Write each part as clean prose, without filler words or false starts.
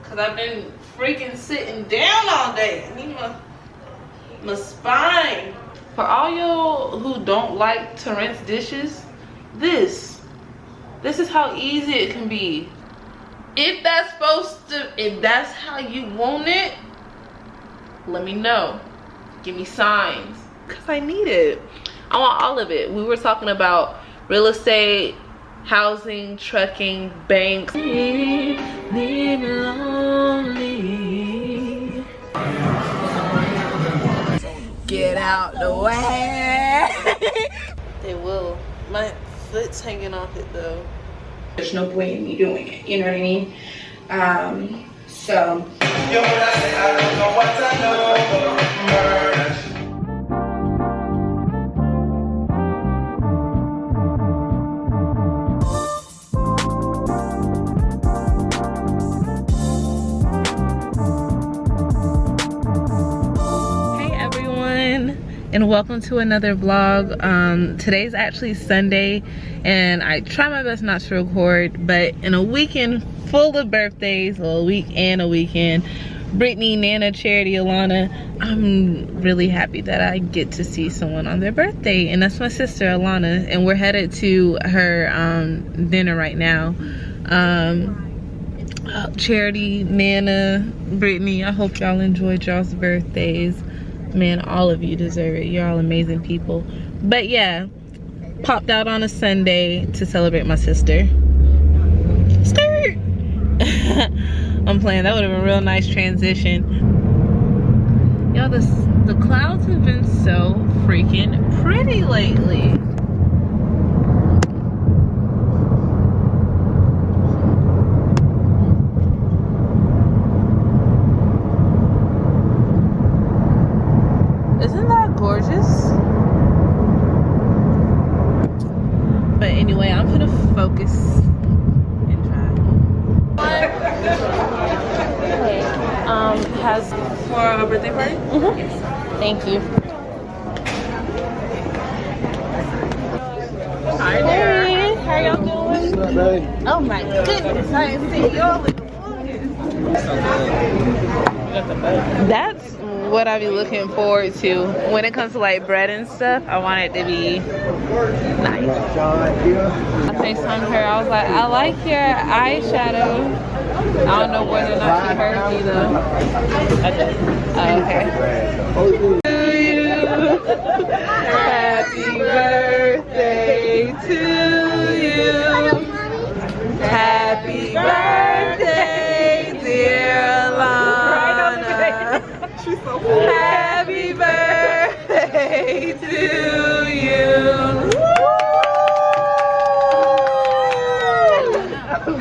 Cause I've been freaking sitting down all day. I need my spine. For all y'all who don't like to rinse dishes, this is how easy it can be. If that's how you want it, let me know. Give me signs, cause I need it. I want all of it. We were talking about real estate, housing, trucking, banks. Leave me lonely. Get out the way. They will. My foot's hanging off it though. There's no point in me doing it, you know what I mean? So. Yo, I don't know what I know. And welcome to another vlog. Today's actually Sunday and I try my best not to record, but in a weekend full of birthdays, well, a week and a weekend, Brittany, Nana, Charity, Alana, I'm really happy that I get to see someone on their birthday, and that's my sister Alana, and we're headed to her dinner right now. Charity, Nana, Brittany, I hope y'all enjoyed y'all's birthdays. Man, all of you deserve it. You're all amazing people. But yeah, popped out on a Sunday to celebrate my sister. Skirt! I'm playing. That would have been a real nice transition. Y'all, the clouds have been so freaking pretty lately. But anyway, I'm gonna focus and try. Has for a birthday party? Yes. Thank you. Hi there. Hey, how y'all doing? Oh my goodness, I didn't see y'all in the morning. That's what I be looking forward to when it comes to like bread and stuff. I want it to be nice. I FaceTimed her. I was like, I like your eyeshadow. I don't know whether or not she heard me though. I did. Oh, okay. To you. Happy birthday to you. Happy birthday, dear Alana. Happy birthday to you.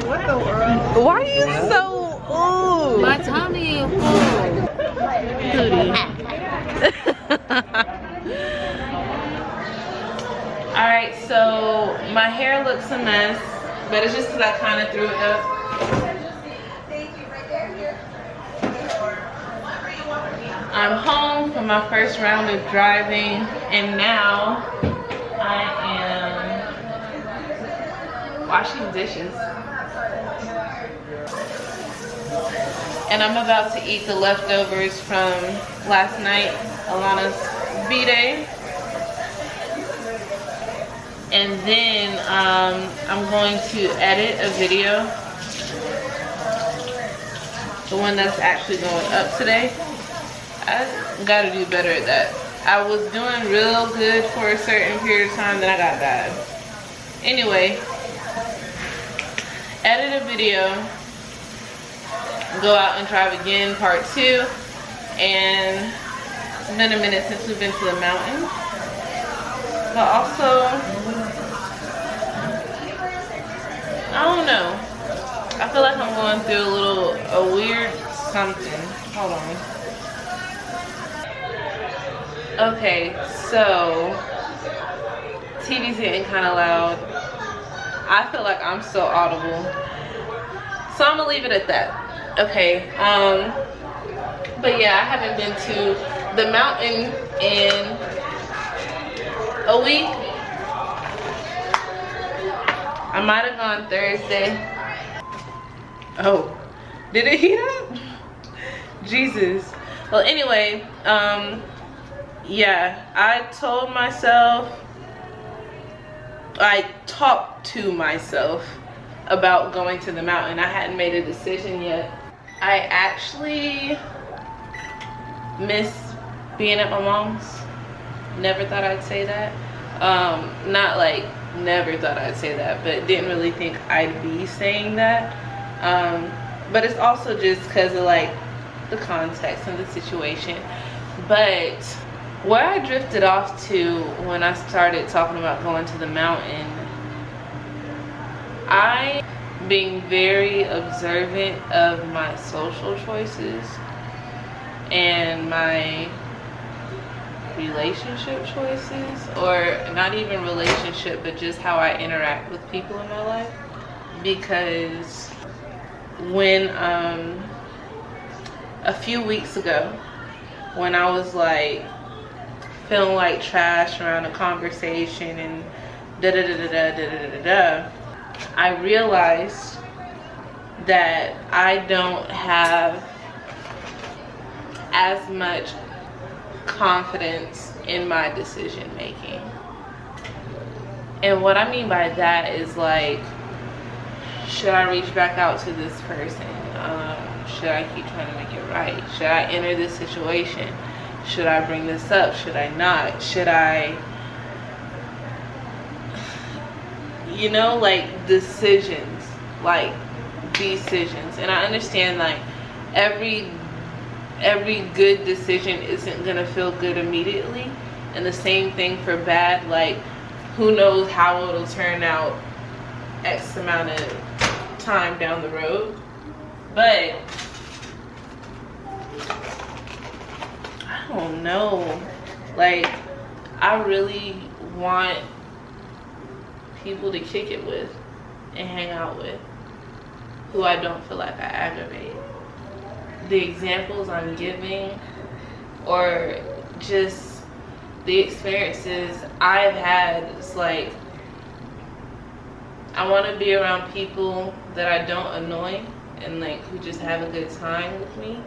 What the world? Why are you so ooh? My tummy is full. Alright, so my hair looks a mess, but it's just because I kind of threw it up. I'm home from my first round of driving, and now I am washing dishes. And I'm about to eat the leftovers from last night, Alana's B-Day. And then I'm going to edit a video. The one that's actually going up today. I gotta do better at that. I was doing real good for a certain period of time, then I got bad. Anyway, edit a video, go out and drive again, part 2. And it's been a minute since we've been to the mountains. But also, I don't know. I feel like I'm going through a weird something. Hold on. Okay, so TV's getting kind of loud. I feel like I'm still audible, so I'm gonna leave it at that. Okay, but yeah, I haven't been to the mountain in a week. I might have gone Thursday, Oh, did it heat up? Jesus. Well, anyway, yeah, I told myself, I talked to myself about going to the mountain. I hadn't made a decision yet. I actually miss being at my mom's. Never thought I'd say that. Not like never thought I'd say that, but didn't really think I'd be saying that. But it's also just because of like the context and the situation. But where I drifted off to when I started talking about going to the mountain, I being very observant of my social choices and my relationship choices, or not even relationship, but just how I interact with people in my life. Because when a few weeks ago, when I was like feeling like trash around a conversation and I realized that I don't have as much confidence in my decision making. And what I mean by that is like, should I reach back out to this person? Should I keep trying to make it right? Should I enter this situation? Should I bring this up? Should I not? Should I, you know, like decisions, like decisions. And I understand like every good decision isn't gonna feel good immediately, and the same thing for bad. Like, who knows how it'll turn out X amount of time down the road. But I don't know, like I really want people to kick it with and hang out with who I don't feel like I aggravate. The examples I'm giving, or just the experiences I've had, it's like I want to be around people that I don't annoy and like who just have a good time with me.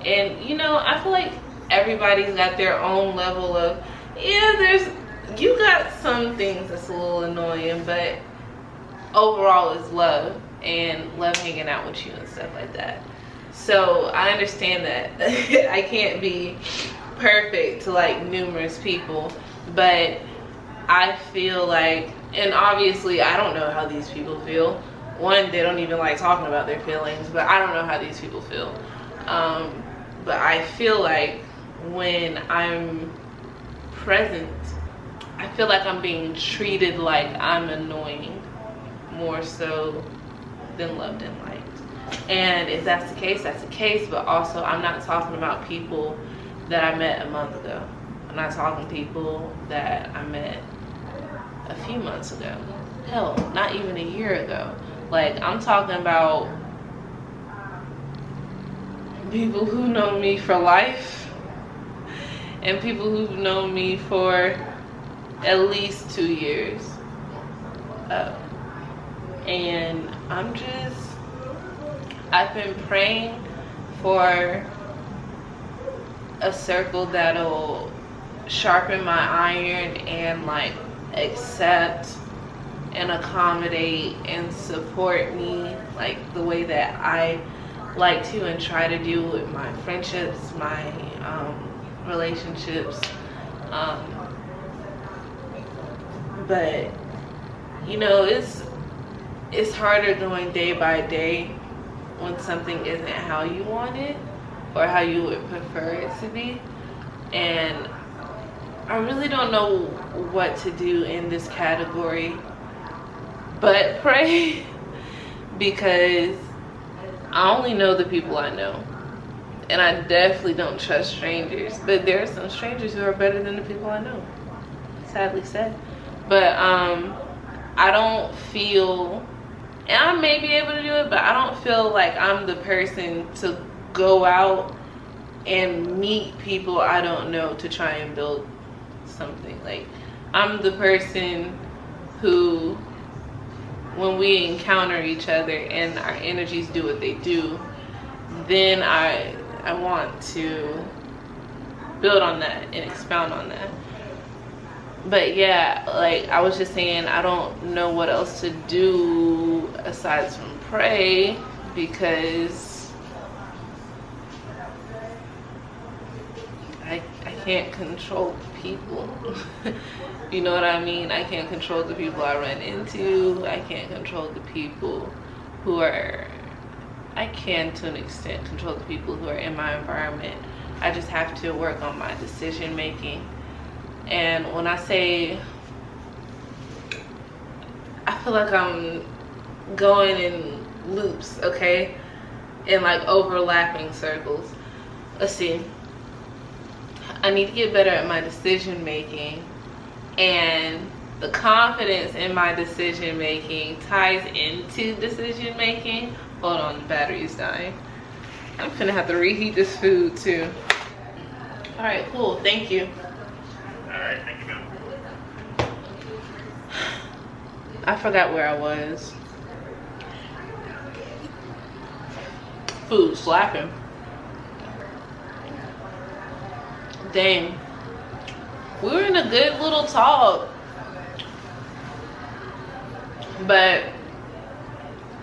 And you know, I feel like everybody's got their own level of, yeah, you got some things that's a little annoying, but overall it's love, and love hanging out with you and stuff like that. So I understand that I can't be perfect to like numerous people, but I feel like, and obviously I don't know how these people feel. One, they don't even like talking about their feelings, but I don't know how these people feel. But I feel like when I'm present, I feel like I'm being treated like I'm annoying more so than loved and liked. And if that's the case, that's the case. But also, I'm not talking about people that I met a month ago. I'm not talking people that I met a few months ago. Hell, not even a year ago. Like, I'm talking about people who know me for life and people who've known me for at least 2 years. And I've been praying for a circle that'll sharpen my iron and like accept and accommodate and support me like the way that I like to and try to do with my friendships, my relationships. But you know, it's harder going day by day when something isn't how you want it or how you would prefer it to be. And I really don't know what to do in this category but pray, because I only know the people I know, and I definitely don't trust strangers. But there are some strangers who are better than the people I know, sadly said. But I don't feel, and I may be able to do it, but I don't feel like I'm the person to go out and meet people I don't know to try and build something. Like, I'm the person who when we encounter each other and our energies do what they do, then I want to build on that and expound on that. But yeah, like I was just saying, I don't know what else to do aside from pray, because I can't control people. You know what I mean? I can't control the people I run into. I can't control the people who are, I can to an extent control the people who are in my environment. I just have to work on my decision making. And when I say, I feel like I'm going in loops, okay? In like overlapping circles. Let's see. I need to get better at my decision making, and the confidence in my decision making ties into decision making. Hold on, the battery's dying. I'm gonna have to reheat this food too. All right, cool, thank you. All right, thank you, ma'am. I forgot where I was. Food slapping. Dang, we were in a good little talk, but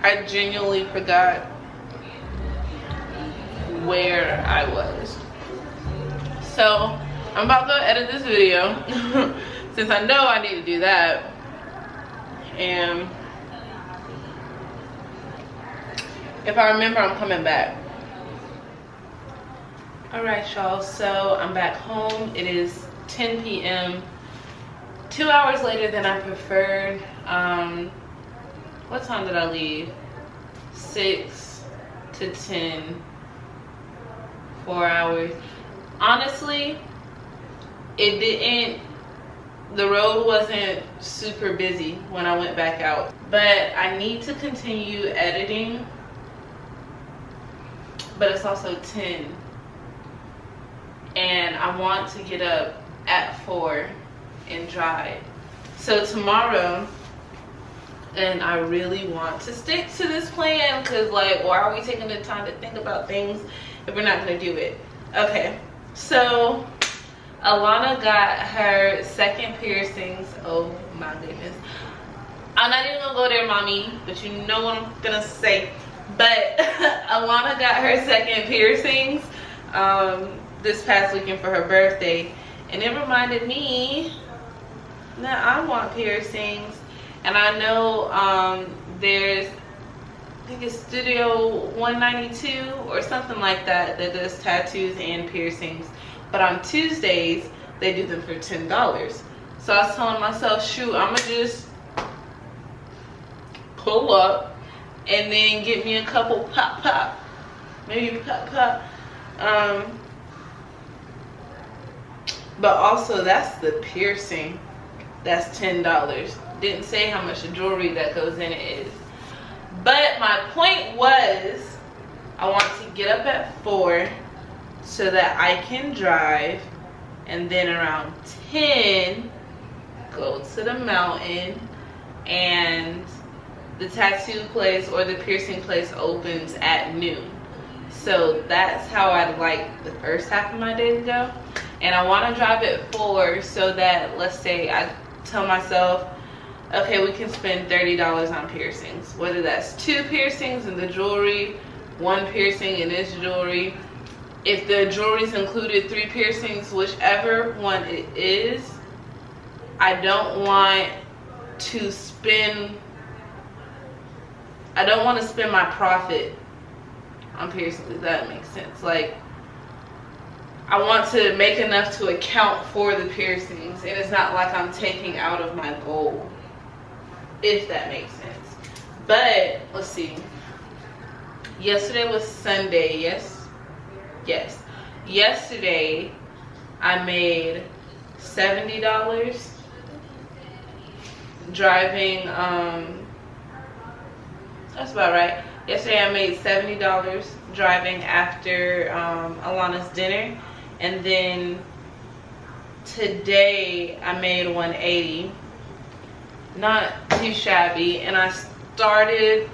I genuinely forgot where I was. So I'm about to edit this video since I know I need to do that. And if I remember, I'm coming back. Alright y'all, so I'm back home. It is 10 p.m. 2 hours later than I preferred. What time did I leave? 6 to 10. 4 hours. Honestly, the road wasn't super busy when I went back out. But I need to continue editing. But it's also 10. And I want to get up at 4 and drive. So tomorrow, and I really want to stick to this plan, because like, why are we taking the time to think about things if we're not going to do it? Okay, so Alana got her second piercings. Oh my goodness. I'm not even going to go there, mommy, but you know what I'm going to say. But Alana got her second piercings this past weekend for her birthday, and it reminded me that I want piercings. And I know there's, I think it's Studio 192 or something like that does tattoos and piercings, but on Tuesdays they do them for $10. So I was telling myself, shoot, I'm gonna just pull up and then get me a couple pop, maybe pop. But also, that's the piercing. That's $10. Didn't say how much the jewelry that goes in it is. But my point was, I want to get up at 4 so that I can drive, and then around 10 go to the mountain, and the tattoo place or the piercing place opens at noon. So that's how I'd like the first half of my day to go. And I want to drive at 4 so that, let's say I tell myself, okay, we can spend $30 on piercings. Whether that's 2 piercings and the jewelry, 1 piercing and this jewelry. If the jewelry's included 3 piercings, whichever one it is, I don't want to spend my profit on piercings, if that makes sense. Like, I want to make enough to account for the piercings, and it's not like I'm taking out of my goal, if that makes sense. But let's see, yesterday was Sunday. Yes, yesterday I made $70 driving. That's about right. Yesterday I made $70 driving after Alana's dinner, and then today I made $180. Not too shabby, and I started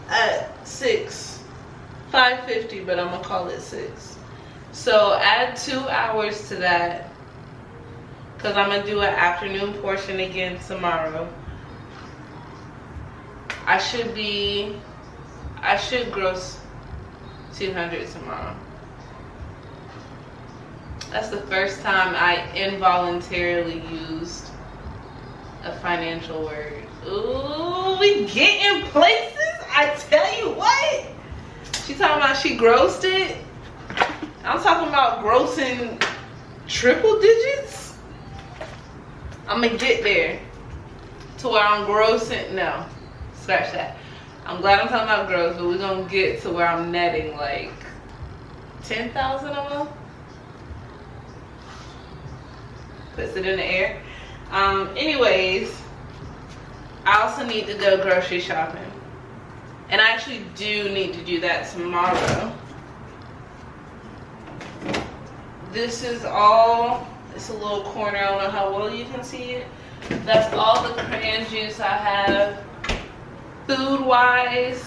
at 5:50, but I'm gonna call it 6. So add 2 hours to that, because I'm gonna do an afternoon portion again tomorrow. I should gross 200 tomorrow. That's the first time I involuntarily used a financial word. Ooh, we getting places. I tell you what. She talking about she grossed it. I'm talking about grossing triple digits. I'm gonna get there to where I'm grossing. No, scratch that. I'm glad I'm talking about gross, but we're gonna get to where I'm netting like 10,000 a month. Puts it in the air. Anyways, I also need to go grocery shopping. And I actually do need to do that tomorrow. This is all, it's a little corner, I don't know how well you can see it. That's all the crayon juice I have food wise.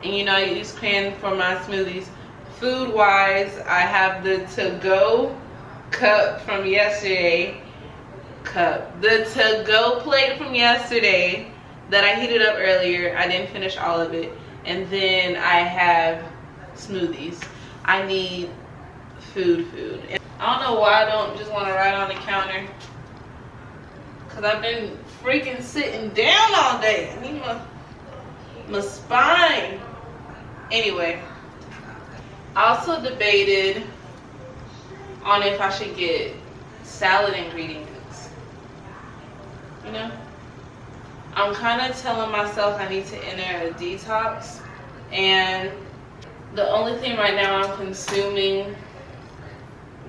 And you know I use crayon for my smoothies. Food wise, I have the to-go cup from yesterday. The to-go plate from yesterday that I heated up earlier. I didn't finish all of it. And then I have smoothies. I need food. And I don't know why I don't just want to write on the counter, because I've been freaking sitting down all day. I need my spine. Anyway, I also debated on if I should get salad ingredients. You know, I'm kind of telling myself I need to enter a detox, and the only thing right now I'm consuming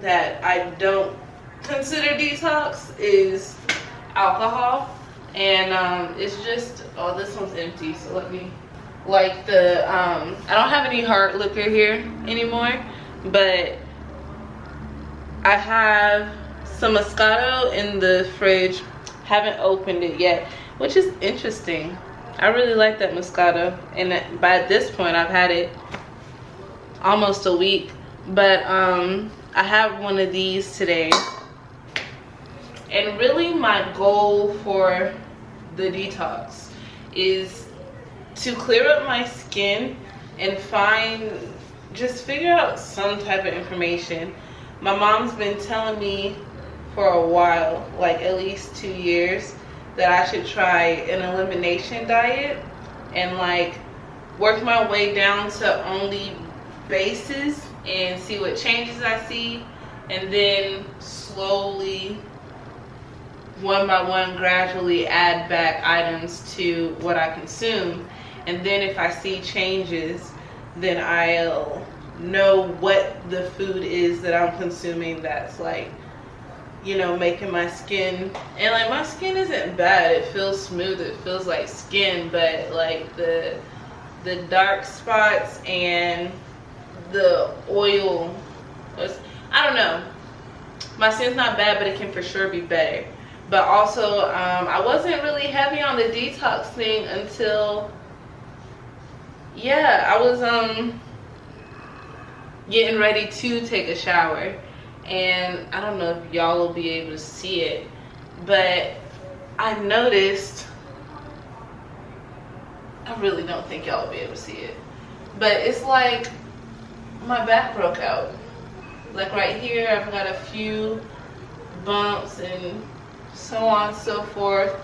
that I don't consider detox is alcohol. And it's just, oh, this one's empty, so let me, like the I don't have any hard liquor here anymore, but I have some Moscato in the fridge. Haven't opened it yet, which is interesting. I really like that Moscato, and by this point I've had it almost a week. But I have one of these today, and really my goal for the detox is to clear up my skin and just figure out some type of information. My mom's been telling me for a while, like at least 2 years, that I should try an elimination diet and like work my way down to only bases and see what changes I see, and then slowly, one by one, gradually add back items to what I consume. And then if I see changes, then I'll know what the food is that I'm consuming that's like, you know, making my skin, and like my skin isn't bad, it feels smooth, it feels like skin, but like the dark spots and the oil, I don't know, my skin's not bad, but it can for sure be better. But also I wasn't really heavy on the detox thing until, yeah, I was getting ready to take a shower. And I don't know if y'all will be able to see it, but I noticed, I really don't think y'all will be able to see it, but it's like my back broke out. Like right here, I've got a few bumps and so on and so forth,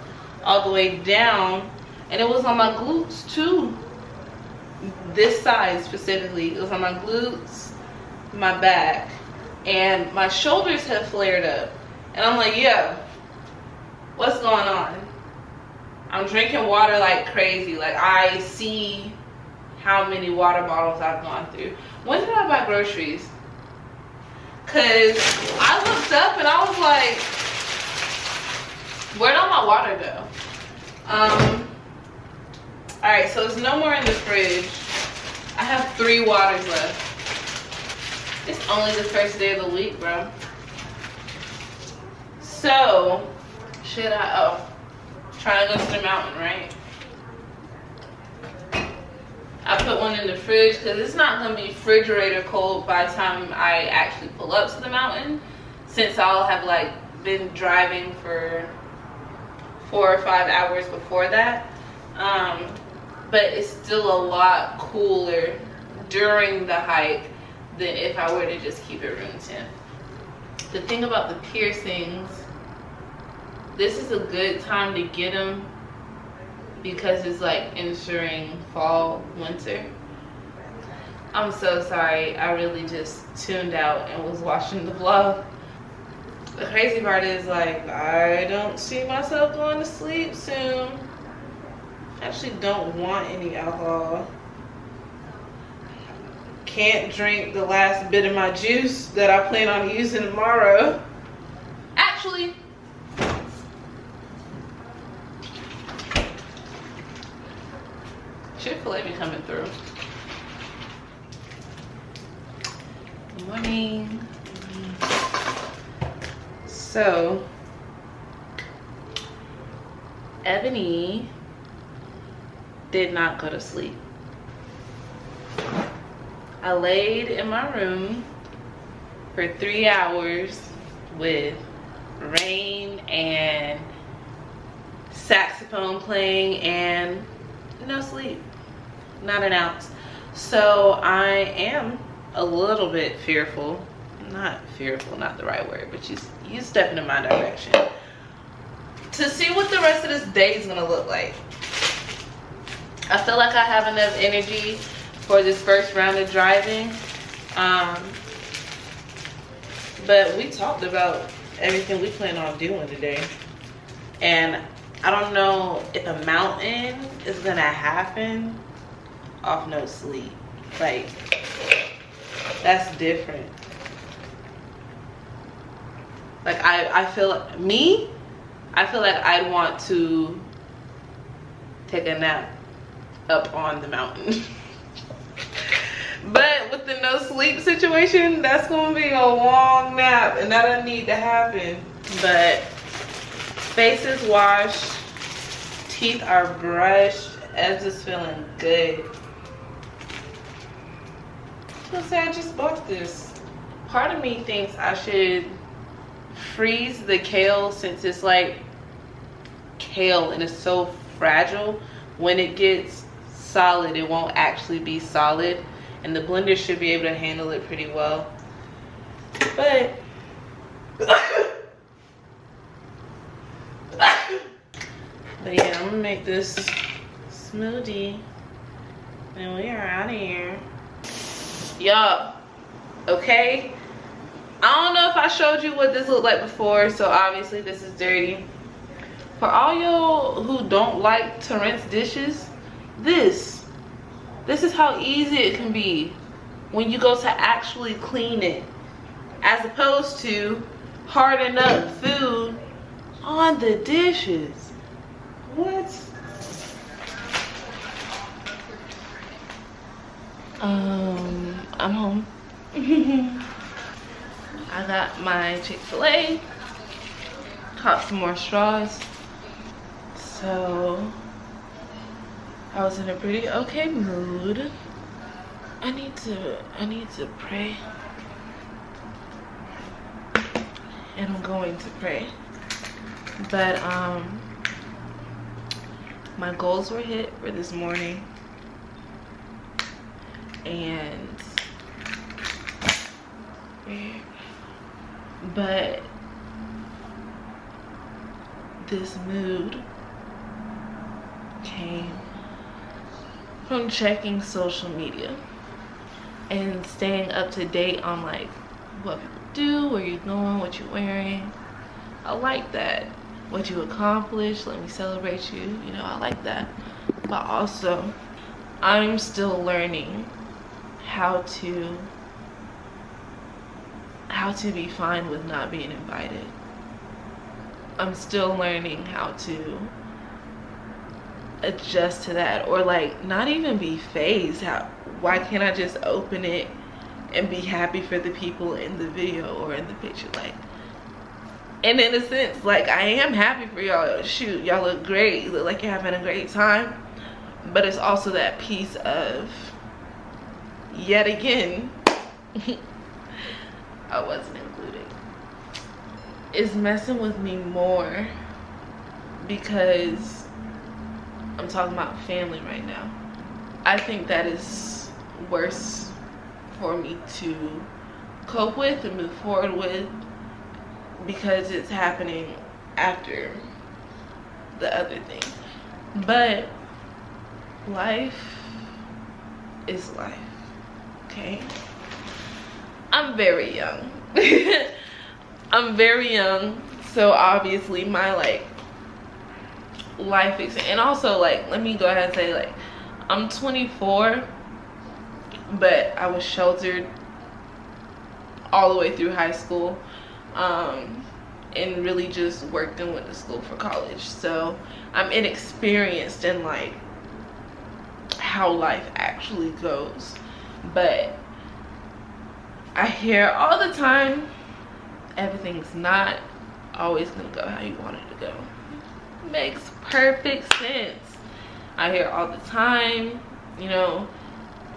all the way down. And it was on my glutes too. This side specifically, it was on my glutes, my back. And my shoulders have flared up. And I'm like, yeah, what's going on? I'm drinking water like crazy. Like I see how many water bottles I've gone through. When did I buy groceries? Cause I looked up and I was like, where'd all my water go? Alright, so there's no more in the fridge. I have 3 waters left. It's only the first day of the week, bro. So, should I, trying to go to the mountain, right? put one in the fridge because it's not gonna be refrigerator cold by the time I actually pull up to the mountain, since I'll have like been driving for 4 or 5 hours before that. But it's still a lot cooler during the hike than if I were to just keep it room temp. The thing about the piercings, this is a good time to get them because it's like entering fall, winter. I'm so sorry, I really just tuned out and was watching the vlog. The crazy part is, like, I don't see myself going to sleep soon. I actually don't want any alcohol. Can't drink the last bit of my juice that I plan on using tomorrow. Actually, Chick-fil-A be coming through. Good morning. So, Ebony did not go to sleep. I laid in my room for 3 hours with rain and saxophone playing and no sleep, not an ounce. So I am a little bit fearful. Not fearful, not the right word, but you stepping in my direction to see what the rest of this day is gonna look like. I feel like I have enough energy for this first round of driving, but we talked about everything we plan on doing today, and I don't know if a mountain is gonna happen off no sleep. Like, that's different. Like, I feel like I'd want to take a nap up on the mountain. But with the no sleep situation, that's gonna be a long nap, and that doesn't need to happen. But face is washed, teeth are brushed, Ed's is feeling good. I was gonna say, I just bought this. Part of me thinks I should freeze the kale, since it's like kale and it's so fragile. When it gets solid, it won't actually be solid, and the blender should be able to handle it pretty well. But yeah, I'm gonna make this smoothie and we are out of here. Yup. Okay, I don't know if I showed you what this looked like before, so obviously this is dirty. For all y'all who don't like to rinse dishes, this is how easy it can be when you go to actually clean it, as opposed to harden up food on the dishes. What? I'm home. I got my Chick-fil-A, caught some more straws. So I was in a pretty okay mood. I need to pray. And I'm going to pray. But my goals were hit for this morning. But this mood came from checking social media and staying up to date on like what people do, where you're going, what you're wearing. I like that. What you accomplished, let me celebrate you. You know, I like that. But also, I'm still learning how to be fine with not being invited. I'm still learning how to adjust to that, or like not even be phased. Why can't I just open it and be happy for the people in the video or in the picture? Like, and in a sense, like, I am happy for y'all. Shoot, y'all look great, you look like you're having a great time. But it's also that piece of yet again, I wasn't included, is messing with me more because I'm talking about family right now. I think that is worse for me to cope with and move forward with because it's happening after the other thing. But life is life, okay? I'm very young. I'm very young, so obviously my life and also let me go ahead and say I'm 24, but I was sheltered all the way through high school, and really just worked and went to school for college. So I'm inexperienced in how life actually goes. But I hear all the time, everything's not always gonna go how you want it to go. Makes perfect sense. I hear all the time, you know,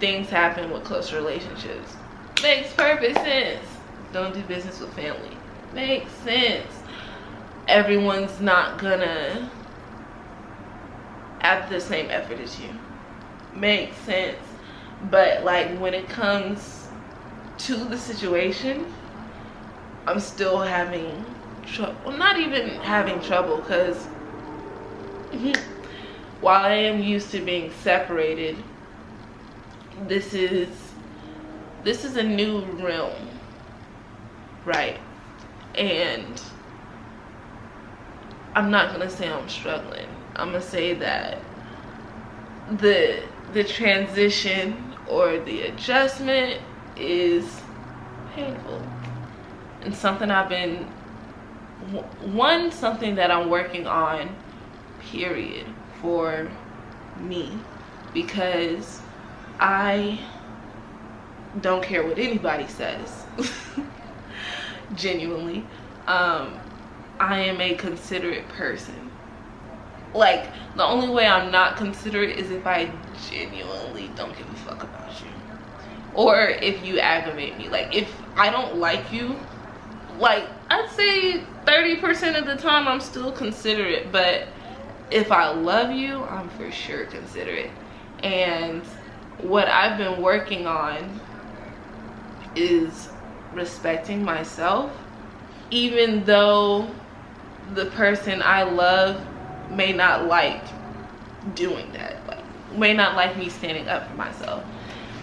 things happen with close relationships. Makes perfect sense. Don't do business with family. Makes sense. Everyone's not gonna add the same effort as you. Makes sense. But when it comes to the situation, I'm still having trouble. Well, not even having trouble, because while I am used to being separated, this is a new realm, right? And I'm not gonna say I'm struggling. I'm gonna say that the transition or the adjustment is painful, and something something that I'm working on, period, for me, because I don't care what anybody says. Genuinely, I am a considerate person. The only way I'm not considerate is if I genuinely don't give a fuck about you, or if you aggravate me. If I don't like you, I'd say 30% of the time I'm still considerate, but if I love you, I'm for sure considerate. And what I've been working on is respecting myself, even though the person I love may not like doing that, may not like me standing up for myself.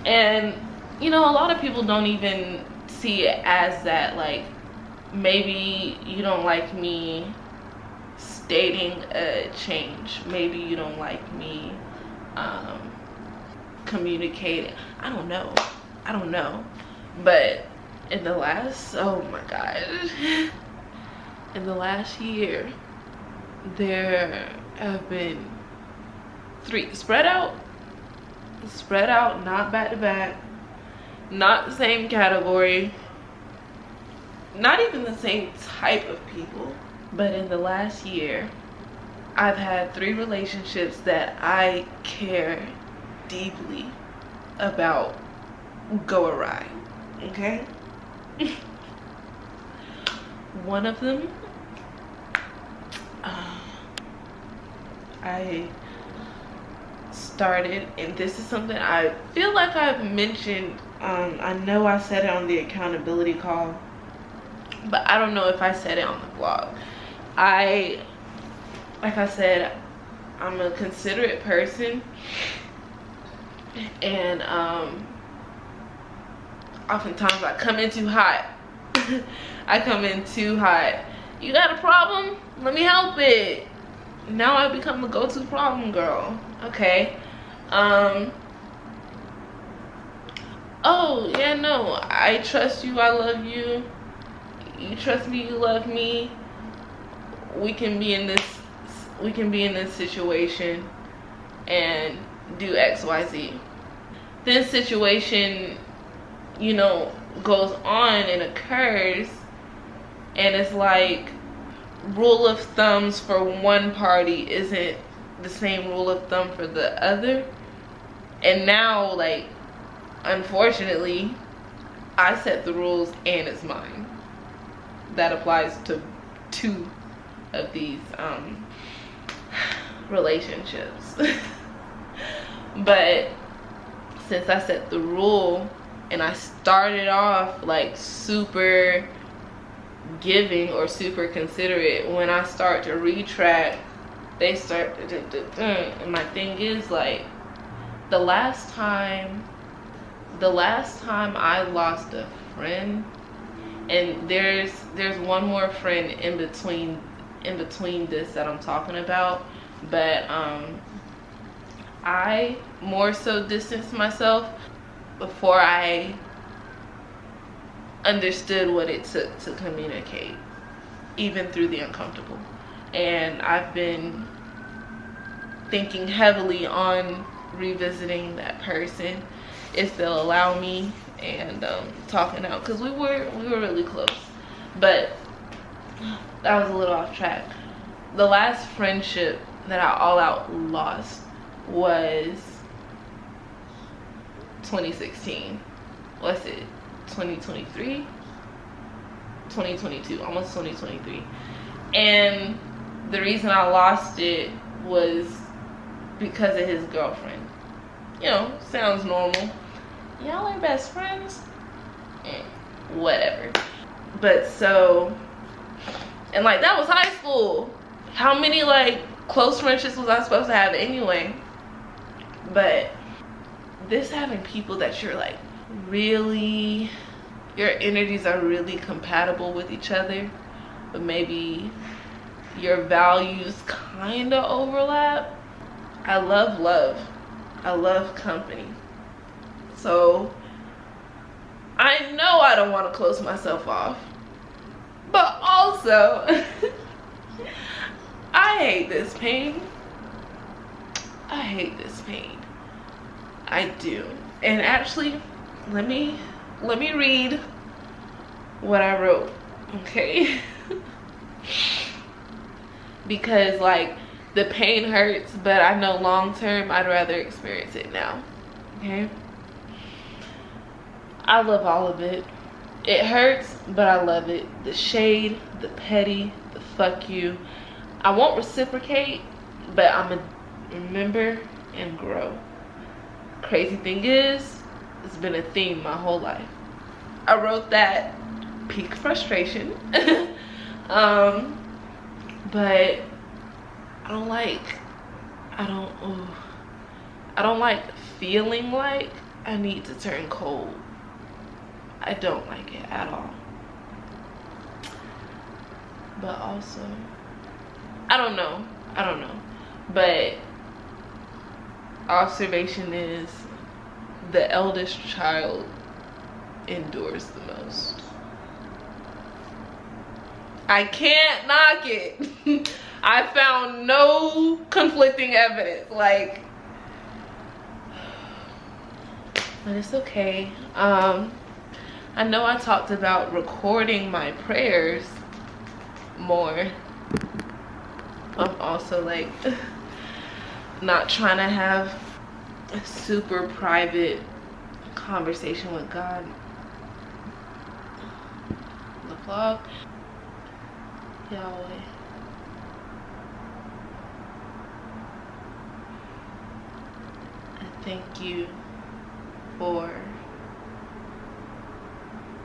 And a lot of people don't even see it as that. Maybe you don't like me stating a change, maybe you don't like me communicating. I don't know, but in the last, oh my god, in the last year, there have been 3 spread out, not back to back, not the same category, not even the same type of people, but in the last year I've had 3 relationships that I care deeply about go awry, okay? One of them, I started, and this is something I feel like I've mentioned, I know I said it on the accountability call, but I don't know if I said it on the vlog. Like I said, I'm a considerate person, and oftentimes I come in too hot. I come in too hot. You got a problem? Let me help it. Now I become the go-to problem girl. Okay. Oh yeah, no, I trust you, I love you, you trust me, you love me, we can be in this situation and do XYZ. This situation, goes on and occurs, and it's rule of thumbs for one party isn't the same rule of thumb for the other, and now unfortunately, I set the rules and it's mine. That applies to 2 of these relationships. But since I set the rule and I started off like super giving or super considerate, when I start to retract, they start and my thing is like, the last time I lost a friend, and there's one more friend in between this that I'm talking about, but I more so distanced myself before I understood what it took to communicate, even through the uncomfortable. And I've been thinking heavily on revisiting that person if they'll allow me, and talking out, because we were really close. But that was a little off track. The last friendship that I all out lost was 2016. What's it? 2023? 2022, almost 2023. And the reason I lost it was because of his girlfriend. You know, sounds normal. Y'all are best friends? Whatever. But so, and like, that was high school. How many like close friendships was I supposed to have anyway? But this having people that you're like really, your energies are really compatible with each other, but maybe your values kind of overlap. I love love. I love company. So I know I don't want to close myself off, but also I hate this pain. I hate this pain. I do. And actually, let me read what I wrote, okay? Because like, the pain hurts, but I know long term I'd rather experience it now, okay? I love all of it. It hurts, but I love it. The shade, the petty, the fuck you. I won't reciprocate, but I'ma remember and grow. Crazy thing is, it's been a theme my whole life. I wrote that peak frustration. But I don't like feeling like I need to turn cold. I don't like it at all. But also, I don't know. But observation is, the eldest child endures the most. I can't knock it. I found no conflicting evidence, like, but it's okay. I know I talked about recording my prayers more. I'm also like not trying to have a super private conversation with God. The vlog. Yahweh. I thank you for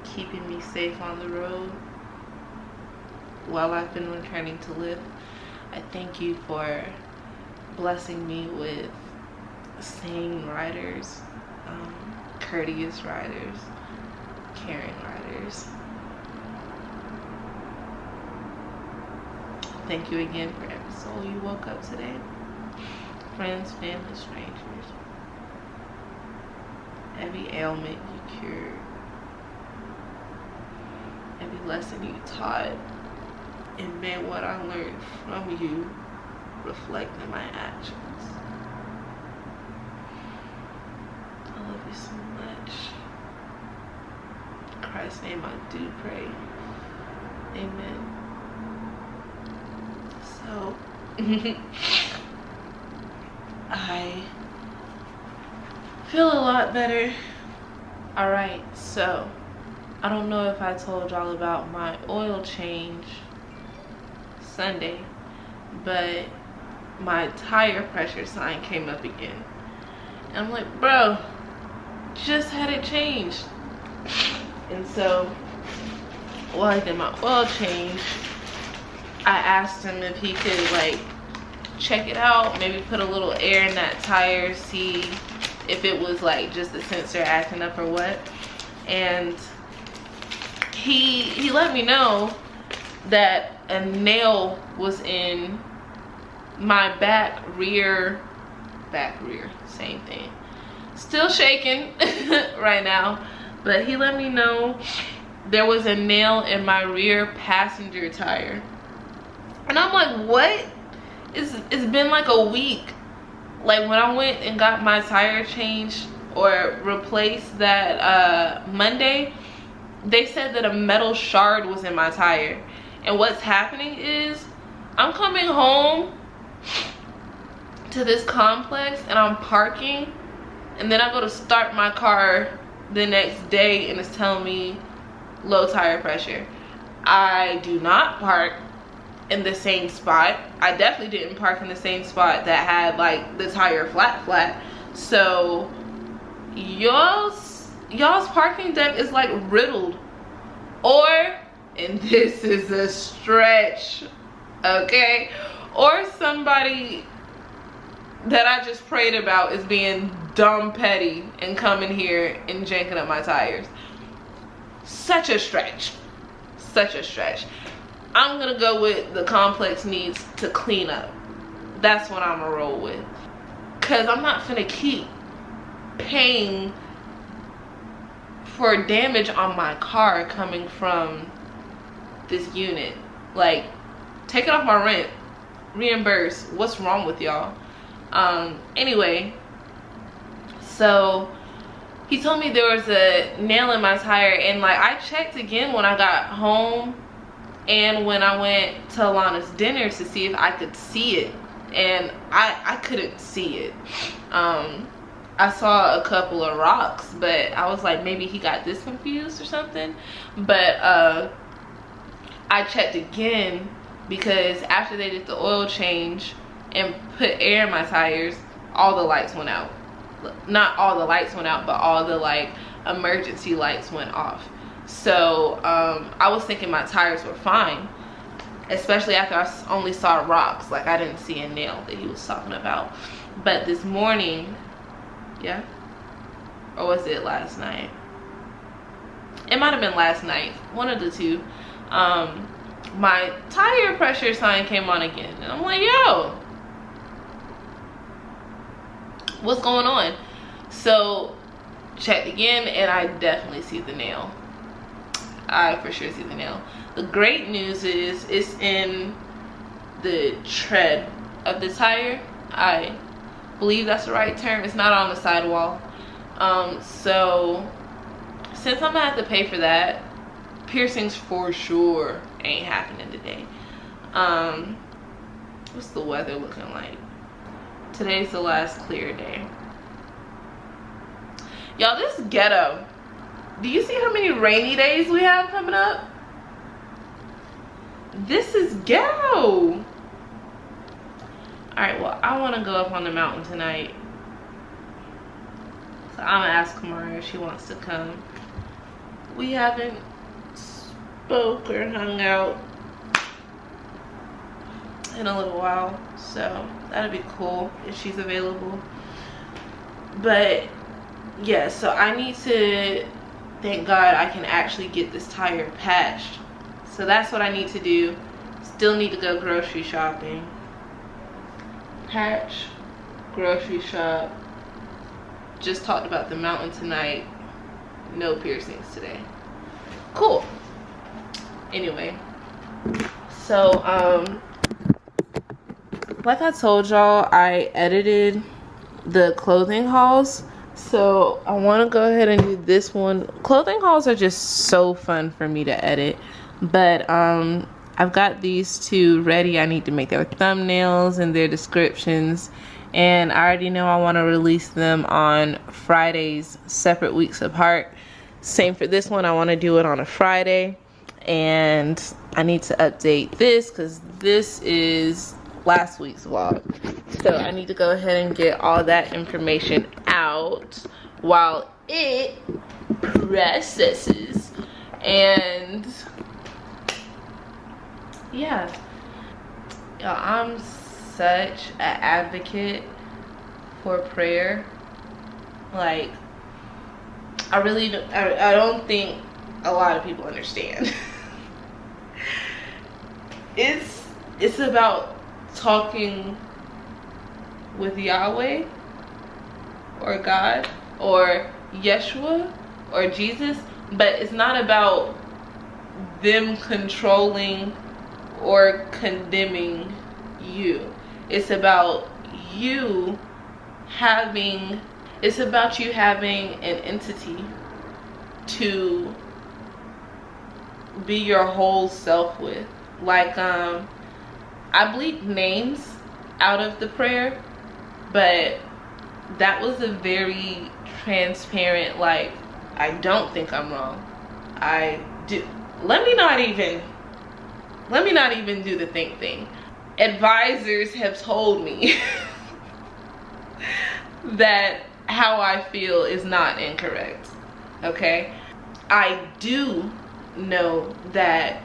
keeping me safe on the road while I've been returning to live. I thank you for blessing me with sane riders, courteous riders, caring riders. Thank you again for every soul you woke up today. Friends, family, strangers. Every ailment you cured. Every lesson you taught. And may what I learned from you reflect in my actions. I love you so much. In Christ's name I do pray. Amen. So, I feel a lot better. Alright, so I don't know if I told y'all about my oil change Sunday, but my tire pressure sign came up again. And I'm like, bro, just had it changed. And so while I did my oil change, I asked him if he could like check it out, maybe put a little air in that tire, see if it was like just the sensor acting up or what. And he let me know that a nail was in my back rear, same thing. Still shaking right now, but he let me know there was a nail in my rear passenger tire. And I'm like, what? It's been like a week. Like when I went and got my tire changed or replaced that Monday, they said that a metal shard was in my tire. And what's happening is I'm coming home to this complex and I'm parking, and then I go to start my car the next day and it's telling me low tire pressure. I do not park in the same spot. I definitely didn't park in the same spot that had like the tire flat. So y'all's parking deck is like riddled. Or, and this is a stretch, okay, or somebody that I just prayed about is being dumb petty and coming here and janking up my tires. Such a stretch, such a stretch. I'm gonna go with the complex needs to clean up. That's what I'm gonna roll with, cause I'm not gonna keep paying for damage on my car coming from this unit. Like, take it off my rent, reimburse. What's wrong with y'all? Anyway, so he told me there was a nail in my tire, and like I checked again when I got home and when I went to Alana's dinner to see if I could see it, and I couldn't see it. I saw a couple of rocks, but I was like, maybe he got this confused or something. But I checked again, because after they did the oil change and put air in my tires, all the lights went out. Not all the lights went out, but all the like emergency lights went off. So I was thinking my tires were fine, especially after I only saw rocks. Like I didn't see a nail that he was talking about. But this morning, yeah, or was it last night? It might have been last night, one of the two. My tire pressure sign came on again, and I'm like, yo, what's going on? So checked again, and I definitely see the nail. I for sure see the nail. The great news is it's in the tread of the tire. I believe that's the right term. It's not on the sidewall. So since I'm gonna have to pay for that, piercings for sure ain't happening today. What's the weather looking like? Today's the last clear day. Y'all, this ghetto. Do you see how many rainy days we have coming up? This is ghetto. Alright, well, I want to go up on the mountain tonight. So I'm going to ask Kamara if she wants to come. We haven't spoke or hung out in a little while, so that'd be cool if she's available. But yeah, so I need to, thank God I can actually get this tire patched. So that's what I need to do. Still need to go grocery shopping. Patch, grocery shop. Just talked about the mountain tonight. No piercings today. Cool. Anyway, so like I told y'all, I edited the clothing hauls, so I want to go ahead and do this one. Clothing hauls are just so fun for me to edit, but I've got these two ready. I need to make their thumbnails and their descriptions, and I already know I want to release them on Fridays, separate weeks apart. Same for this one, I want to do it on a Friday, and I need to update this because this is last week's vlog. So I need to go ahead and get all that information out while it processes. And yeah, y'all, I'm such an advocate for prayer. Like, I don't think a lot of people understand. It's about talking with Yahweh or God or Yeshua or Jesus, but it's not about them controlling or condemning you. It's about you having an entity to be your whole self with. Like, I bleeped names out of the prayer, but that was a very transparent, like, I don't think I'm wrong. I do. Let me not even do the think thing. Advisors have told me that how I feel is not incorrect. Okay? I do know that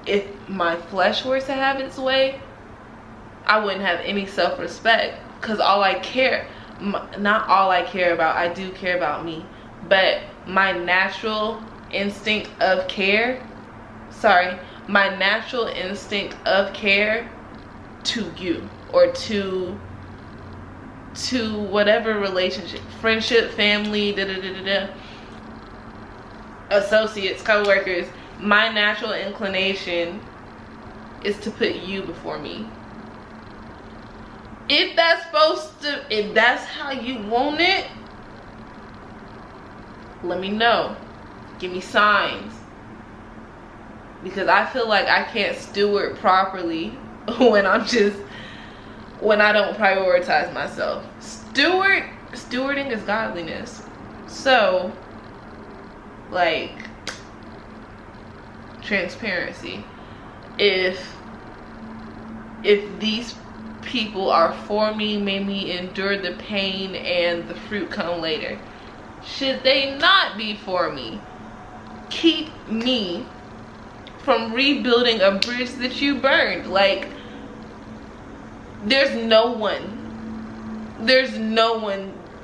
if my flesh were to have its way, I wouldn't have any self-respect, because not all I care about, I do care about me, but my natural instinct of care to you or to whatever relationship, friendship, family, associates, co-workers, my natural inclination is to put you before me. If that's how you want it, let me know. Give me signs. Because I feel like I can't steward properly when I don't prioritize myself. Stewarding is godliness. So, like, transparency. If these people are for me, made me endure the pain, and the fruit come later, should they not be for me, keep me from rebuilding a bridge that you burned. Like, there's no one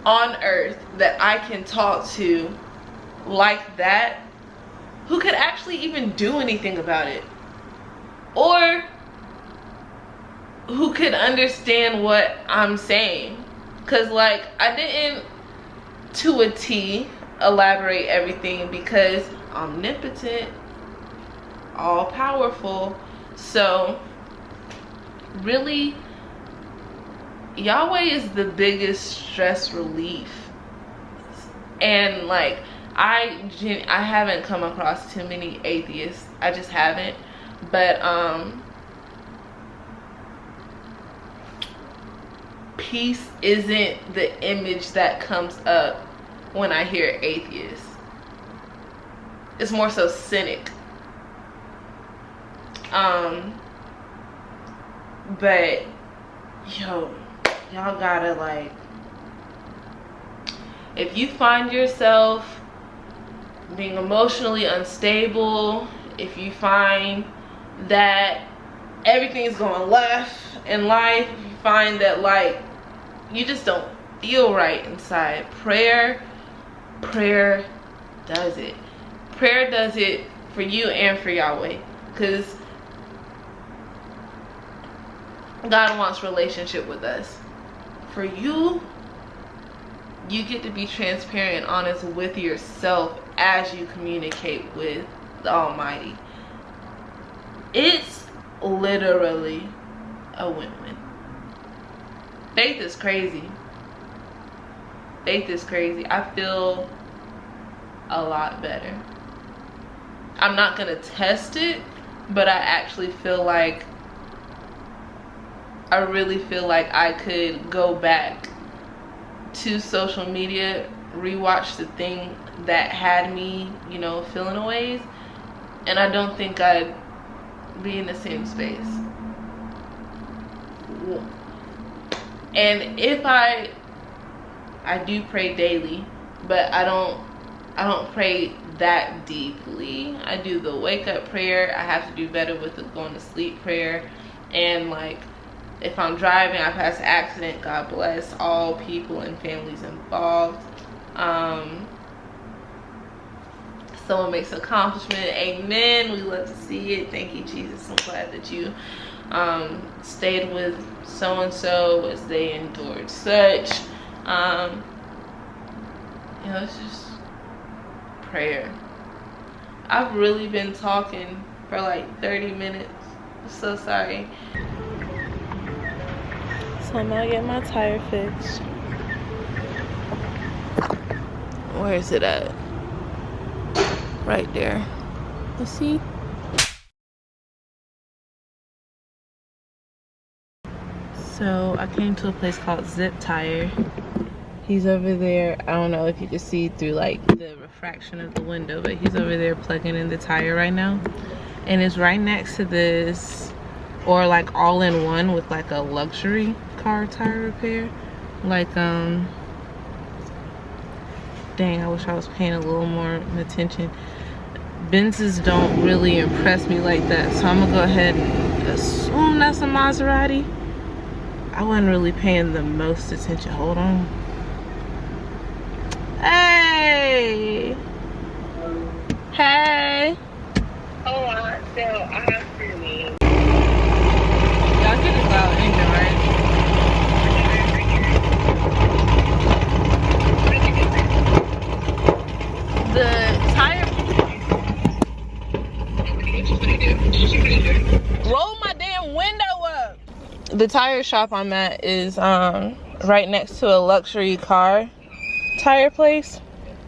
on earth that I can talk to like that who could actually even do anything about it, or who could understand what I'm saying. Cause, like, I didn't to a T elaborate everything, because omnipotent, all powerful. So really, Yahweh is the biggest stress relief. And, like, I haven't come across too many atheists. I just haven't. But peace isn't the image that comes up when I hear atheist. It's more so cynic. But yo, y'all gotta, like, if you find yourself being emotionally unstable, if you find that everything's going left in life, if you find that, like, you just don't feel right inside, prayer does it. Prayer does it for you and for Yahweh, because God wants relationship with us. For you, you get to be transparent and honest with yourself as you communicate with the Almighty. It's literally a win-win. Faith is crazy. Faith is crazy. I feel a lot better. I'm not gonna test it, but I actually feel like I really feel like I could go back to social media, rewatch the thing that had me, you know, feeling a ways, and I don't think I'd be in the same space. And if I do pray daily, but I don't pray that deeply. I do the wake up prayer. I have to do better with the going to sleep prayer. And like, if I'm driving, I pass an accident, God bless all people and families involved. Someone makes an accomplishment, amen, we love to see it. Thank you, Jesus. I'm glad that you stayed with so and so as they endured such. You know, it's just prayer. I've really been talking for like 30 minutes. I'm so sorry. So I'm gonna get my tire fixed. Where is it at? Right there. Let's see. So I came to a place called Zip Tire. He's over there. I don't know if you can see through like the refraction of the window, but he's over there plugging in the tire right now. And it's right next to this, or like all in one with like a luxury car tire repair. Like, dang, I wish I was paying a little more attention. Benzes don't really impress me like that, so I'm gonna go ahead and assume that's a Maserati. I wasn't really paying the most attention. Hold on. Hey! Hey! Hold on, so I have for me. Y'all get this loud engine, right? The tire. Roll my damn window up. The tire shop I'm at is right next to a luxury car tire place,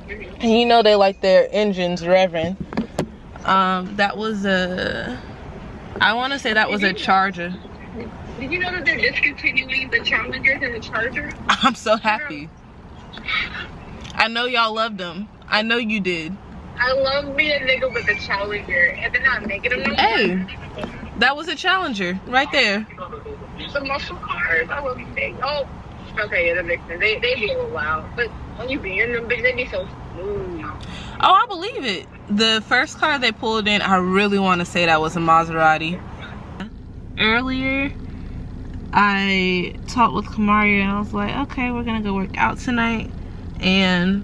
and you know they like their engines revving. That was I want to say that was a Charger. Did you know that they're discontinuing the Challengers and the Charger? I'm so happy. I know y'all loved them. I know you did. I love being a nigga with a Challenger, and they're not making them no more. Hey, that was a Challenger right there. The muscle cars, I love them. Oh, okay, yeah, the Vixen. They be a little loud, but when you be in them, they be so smooth. Oh, I believe it. The first car they pulled in, I really want to say that was a Maserati. Earlier, I talked with Kamaria and I was like, okay, we're gonna go work out tonight. And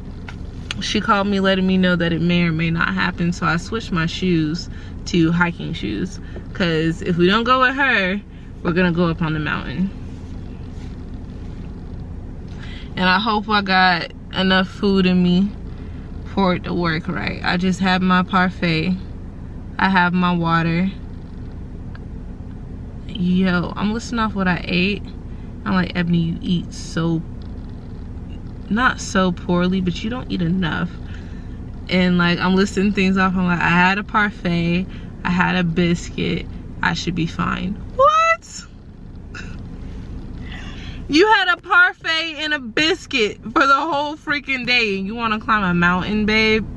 she called me letting me know that it may or may not happen, so I switched my shoes to hiking shoes, because if we don't go with her, we're gonna go up on the mountain. And I hope I got enough food in me for it to work right. I just have my parfait, I have my water. Yo, I'm listing off what I ate. I'm like, Ebony, you eat so, not so poorly, but you don't eat enough. And like, I'm listing things off. I'm like, I had a parfait, I had a biscuit, I should be fine. What? You had a parfait and a biscuit for the whole freaking day, and you want to climb a mountain, babe?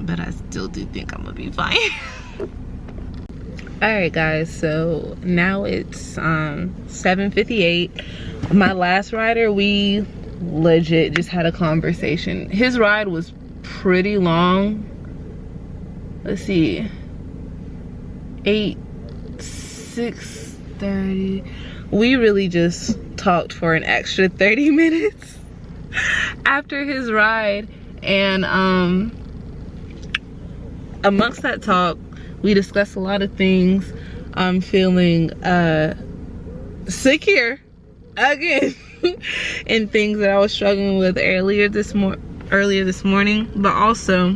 But I still do think I'm gonna be fine. Alright guys, so now it's 7:58. My last rider, we legit just had a conversation. His ride was pretty long. Let's see, 6:30. We really just talked for an extra 30 minutes after his ride, and amongst that talk we discussed a lot of things. I'm feeling secure again in things that I was struggling with earlier this morning, but also,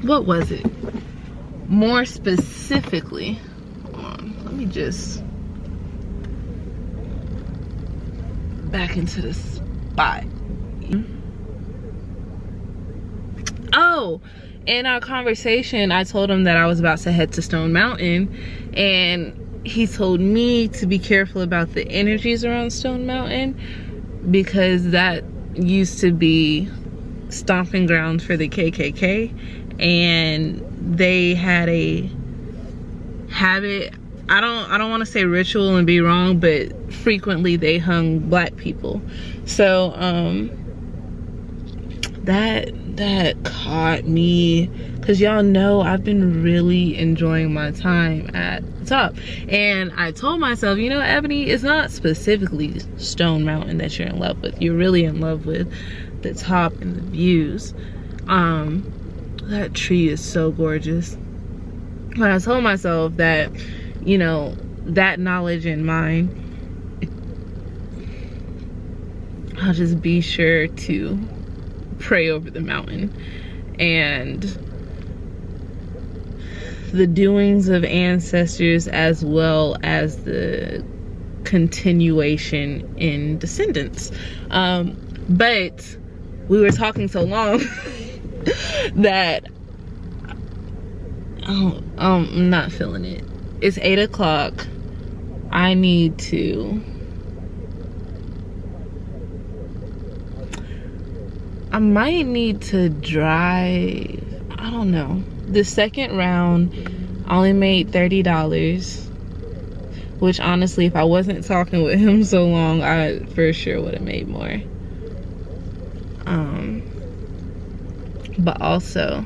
what was it? More specifically, hold on, let me just back into the spot. Oh, in our conversation, I told him that I was about to head to Stone Mountain, and he told me to be careful about the energies around Stone Mountain because that used to be stomping ground for the KKK, and they had a habit, I don't want to say ritual and be wrong, but frequently they hung black people. So that caught me, because y'all know I've been really enjoying my time at the top. And I told myself, you know, Ebony, it's not specifically Stone Mountain that you're in love with. You're really in love with the top and the views. That tree is so gorgeous. But I told myself that, you know, that knowledge in mind, I'll just be sure to pray over the mountain and the doings of ancestors, as well as the continuation in descendants. But we were talking so long that I'm not feeling it. It's 8 o'clock. I need to, I might need to drive. I don't know. The second round only made $30, which honestly, if I wasn't talking with him so long, I for sure would have made more. But also,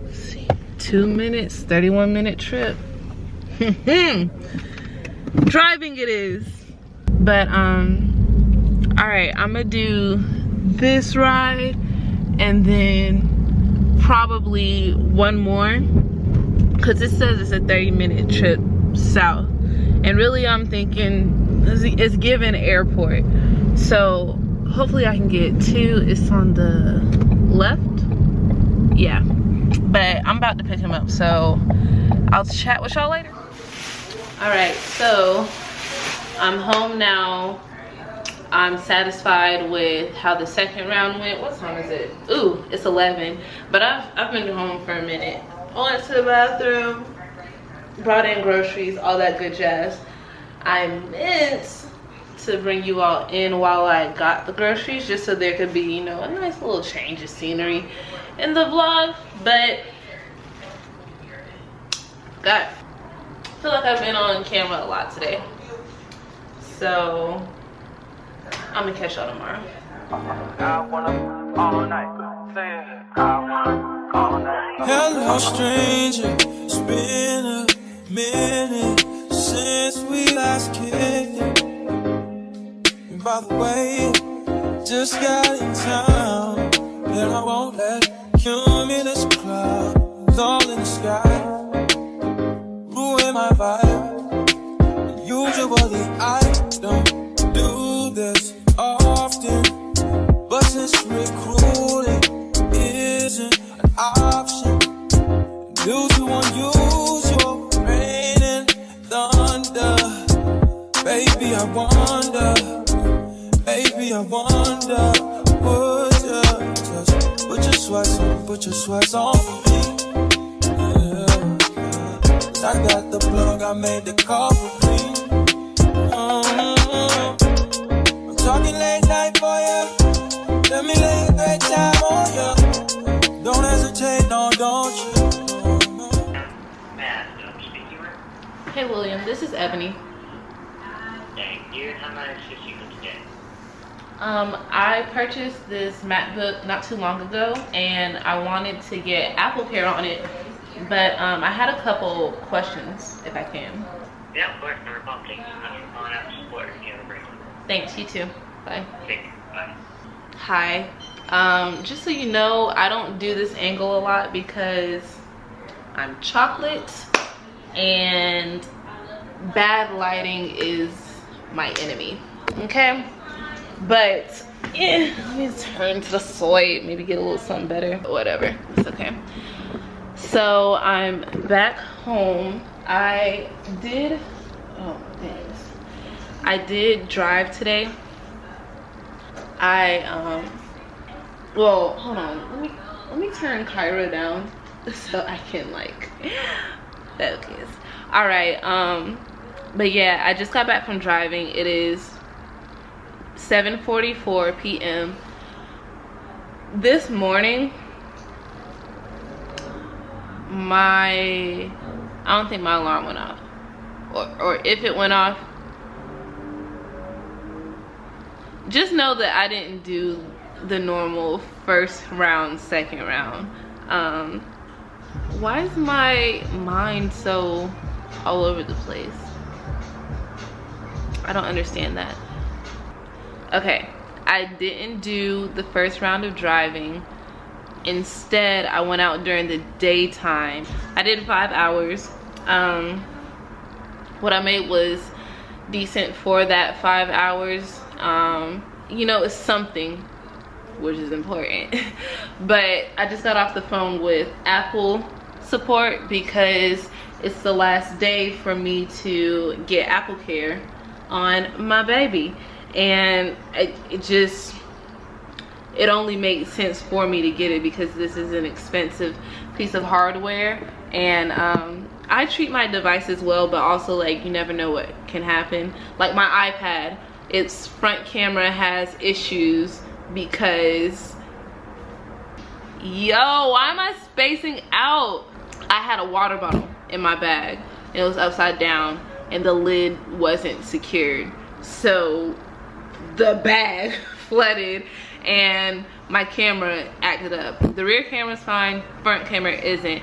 let's see, 2 minutes, 31-minute trip. Driving it is. But alright, I'm gonna do this ride and then probably one more, because it says it's a 30-minute trip south, and really I'm thinking it's given airport, so hopefully I can get 2. It's on the left, yeah, but I'm about to pick him up, so I'll chat with y'all later. All right, so I'm home now. I'm satisfied with how the second round went. What time is it? Ooh, it's 11. But I've been home for a minute. I went to the bathroom, brought in groceries, all that good jazz. I meant to bring you all in while I got the groceries, just so there could be, you know, a nice little change of scenery in the vlog. But I feel like I've been on camera a lot today. So I'm gonna catch y'all tomorrow. Hello, stranger. It's been a minute since we last kicked it. And by the way, just got in town, and I won't let cumulus clouds all in the sky ruin my vibe. Usually I don't do this often, but since recruiting isn't an option due to unusual rain and thunder, baby I wonder, would you just put your sweats on for me? Yeah. I got the plug, I made the call for me. I'm talking late night for you. Let me lay a great time on you. Don't hesitate, no, don't you? Matt, I'm speaking with. Hey William, this is Ebony. Thank you. How may I assist you today? I purchased this MacBook not too long ago, and I wanted to get Apple Care on it, but I had a couple questions, if I can. Yeah, of course. No problem. Thank you so much for calling out to support. You have a great one. Thanks, you too. Bye. Thank you. Bye. Hi. Just so you know, I don't do this angle a lot because I'm chocolate and bad lighting is my enemy. Okay? But yeah, let me turn to the side, maybe get a little something better. Whatever. It's okay. So I'm back home. I did drive today. Well, hold on, let me turn Kyra down so I can like focus. All right, but yeah, I just got back from driving. It is 7:44 p.m. This morning, I don't think my alarm went off, or if it went off, just know that I didn't do the normal first round, second round. Why is my mind so all over the place? I don't understand that. Okay, I didn't do the first round of driving. Instead, I went out during the daytime. I did 5 hours. What I made was decent for that 5 hours. You know, it's something, which is important. But I just got off the phone with Apple support because it's the last day for me to get Apple Care on my baby. And it only makes sense for me to get it because this is an expensive piece of hardware. And I treat my devices well, but also, like, you never know what can happen. Like my iPad, its front camera has issues because, why am I spacing out? I had a water bottle in my bag. It was upside down and the lid wasn't secured. So the bag flooded and my camera acted up. The rear camera's fine, front camera isn't.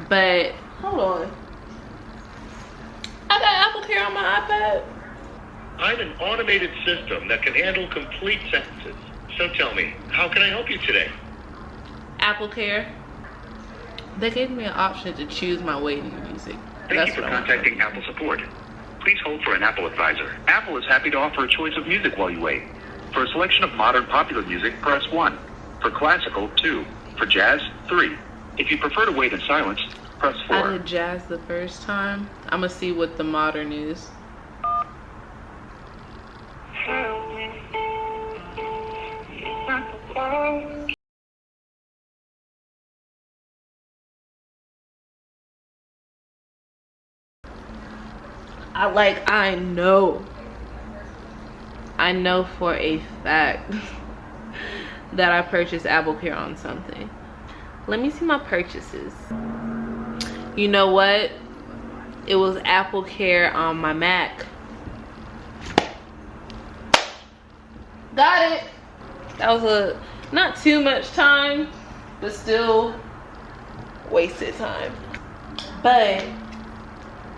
But hold on, I got Apple Care on my iPad. I'm an automated system that can handle complete sentences. So tell me, how can I help you today? Apple Care. They gave me an option to choose my waiting music. Thank you for contacting Apple support. Please hold for an Apple advisor. Apple is happy to offer a choice of music while you wait. For a selection of modern popular music, press 1. For classical, 2. For jazz, 3. If you prefer to wait in silence, press 4. I did jazz the first time. I'm gonna see what the modern is. I know for a fact that I purchased Apple Care on something. Let me see my purchases. You know what? It was Apple Care on my Mac. Got it. That was not too much time, but still wasted time. But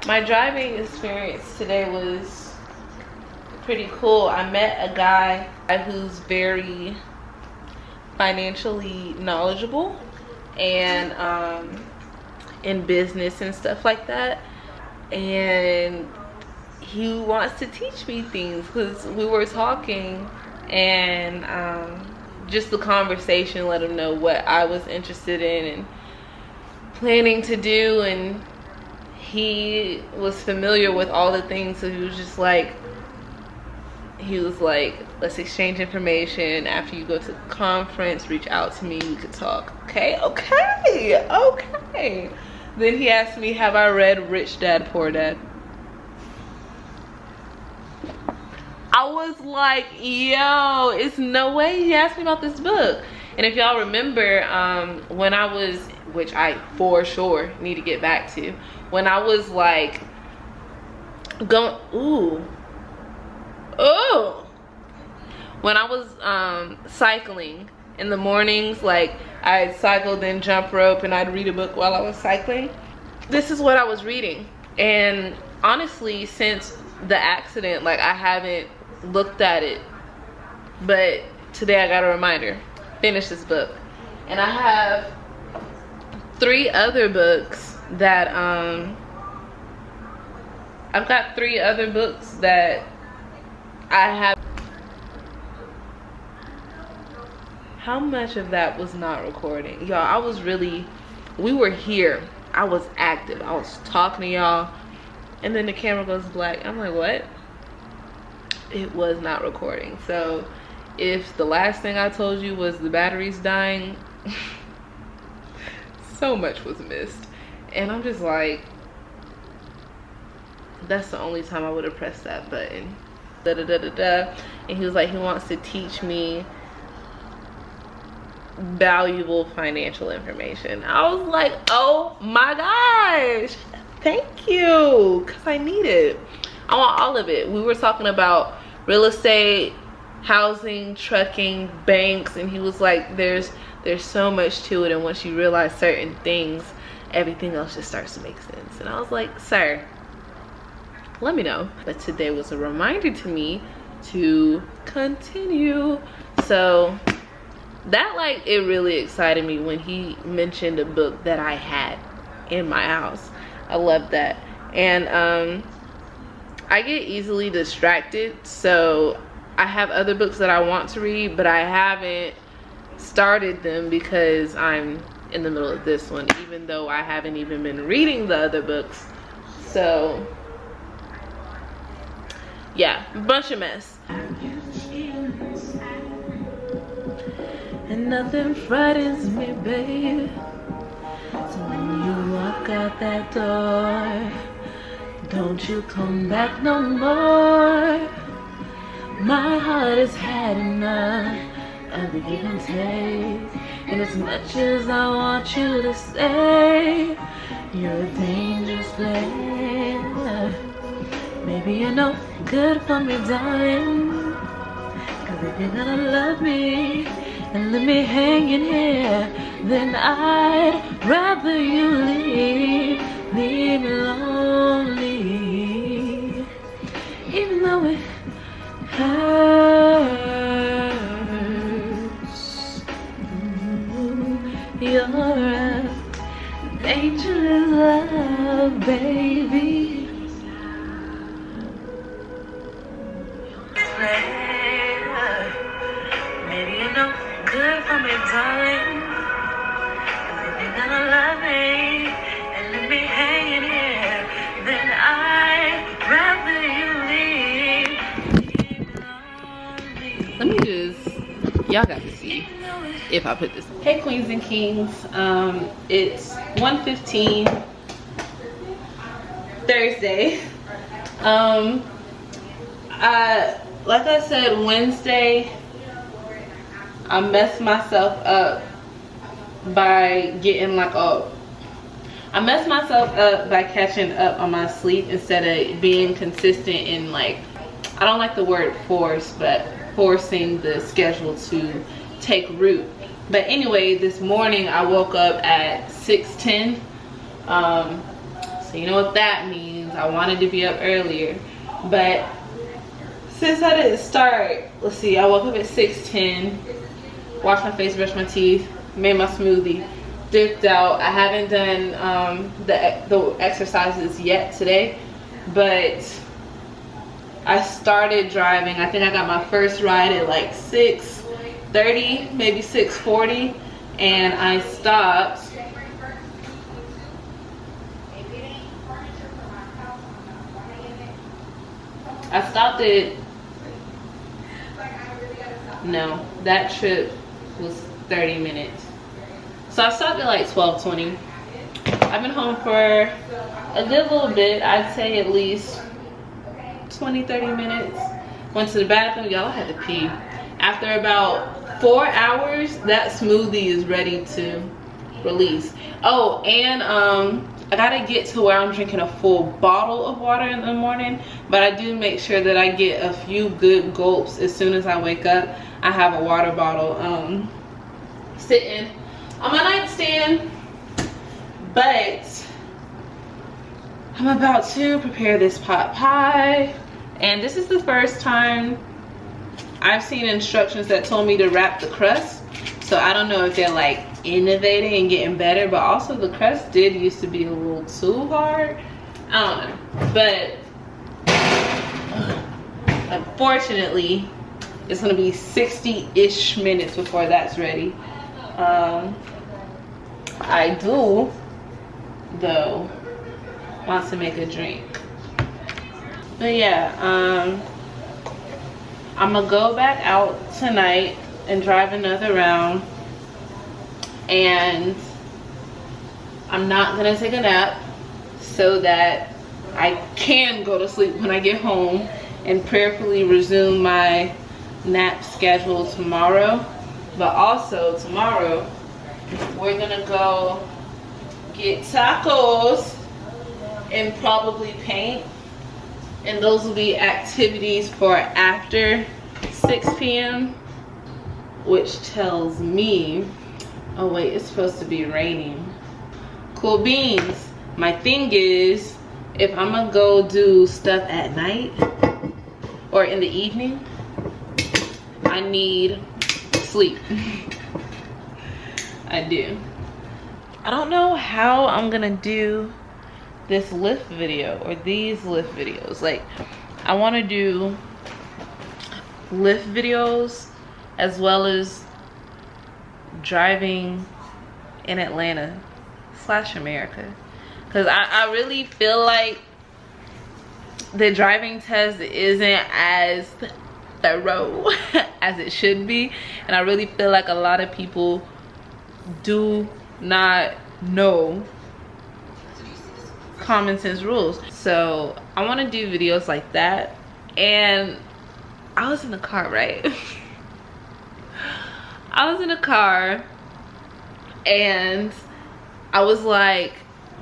my driving experience today was pretty cool. I met a guy who's very financially knowledgeable and in business and stuff like that, and he wants to teach me things because we were talking, and just the conversation let him know what I was interested in and planning to do, and he was familiar with all the things, so he was like, let's exchange information. After you go to the conference, reach out to me, we could talk. Okay. Then he asked me, have I read Rich Dad, Poor Dad? I was like, yo, it's no way he asked me about this book. And if y'all remember, when I was, which I for sure need to get back to, when I was like when I was cycling in the mornings, like I'd cycle, then jump rope, and I'd read a book while I was cycling. This is what I was reading. And honestly, since the accident, like I haven't looked at it, but today I got a reminder, finish this book. And I have 3 other books that I've got 3 other books that I have. How much of that was not recording? Y'all, I was really, we were here. I was active. I was talking to y'all. And then the camera goes black. I'm like, what? It was not recording. So if the last thing I told you was the battery's dying, so much was missed. And I'm just like, That's the only time I would have pressed that button. Da, da, da, da, da. And he was like, he wants to teach me valuable financial information. I was like, oh my gosh, thank you, because I need it. I want all of it. We were talking about real estate, housing, trucking, banks, and he was like, there's so much to it, and once you realize certain things, everything else just starts to make sense. And I was like, sir, let me know. But today was a reminder to me to continue. So that, like, it really excited me when he mentioned a book that I had in my house. I love that. And I get easily distracted, so I have other books that I want to read, but I haven't started them because I'm in the middle of this one, even though I haven't even been reading the other books. So yeah, bunch of mess. And nothing frightens me, babe. So when you walk out that door, don't you come back no more. My heart has had enough of the give and take. And as much as I want you to say, you're a dangerous player. Maybe you're no good for me, darling. Cause if you're gonna love me and let me hang in here, then I'd rather you leave me lonely. Even though it hurts. You're a dangerous love, baby. Maybe you're no good for me, darling. Cause if you're gonna love me and let me hang in here, then I'd rather you leave. Let me just, y'all got to see if I put this. Hey queens and kings, it's 1:15 Thursday. Like I said, Wednesday, I messed myself up by getting like I messed myself up by catching up on my sleep instead of being consistent in, like, I don't like the word force, but forcing the schedule to take root. But anyway, this morning I woke up at 6:10. So you know what that means. I wanted to be up earlier, but since I didn't start, let's see, I woke up at 6:10, washed my face, brushed my teeth, made my smoothie, dipped out. I haven't done the exercises yet today, but I started driving. I think I got my first ride at like 6:30, maybe 6:40, and I stopped. No, that trip was 30 minutes. So I stopped at like 12:20. I've been home for a good little bit. I'd say at least 20-30 minutes. Went to the bathroom. Y'all, I had to pee. After about 4 hours, that smoothie is ready to release. Oh, and I gotta get to where I'm drinking a full bottle of water in the morning, but I do make sure that I get a few good gulps as soon as I wake up. I have a water bottle sitting on my nightstand, but I'm about to prepare this pot pie, and this is the first time I've seen instructions that told me to wrap the crust. So I don't know if they're like innovating and getting better, but also the crust did used to be a little too hard. I don't know, but unfortunately it's gonna be 60-ish minutes before that's ready. I do though want to make a drink, but yeah, I'm gonna go back out tonight and drive another round, and I'm not gonna take a nap so that I can go to sleep when I get home and prayerfully resume my nap schedule tomorrow. But also tomorrow we're gonna go get tacos and probably paint, and those will be activities for after 6 p.m. which tells me, oh wait, it's supposed to be raining. Cool beans. My thing is, if I'm gonna go do stuff at night or in the evening, I need sleep. I do. I don't know how I'm gonna do this lift video or these lift videos. Like, I want to do lift videos as well as driving in Atlanta / America, because I really feel like the driving test isn't as thorough as it should be, and I really feel like a lot of people do not know common sense rules. So I want to do videos like that. And I was in the car, right? I was in a car and I was like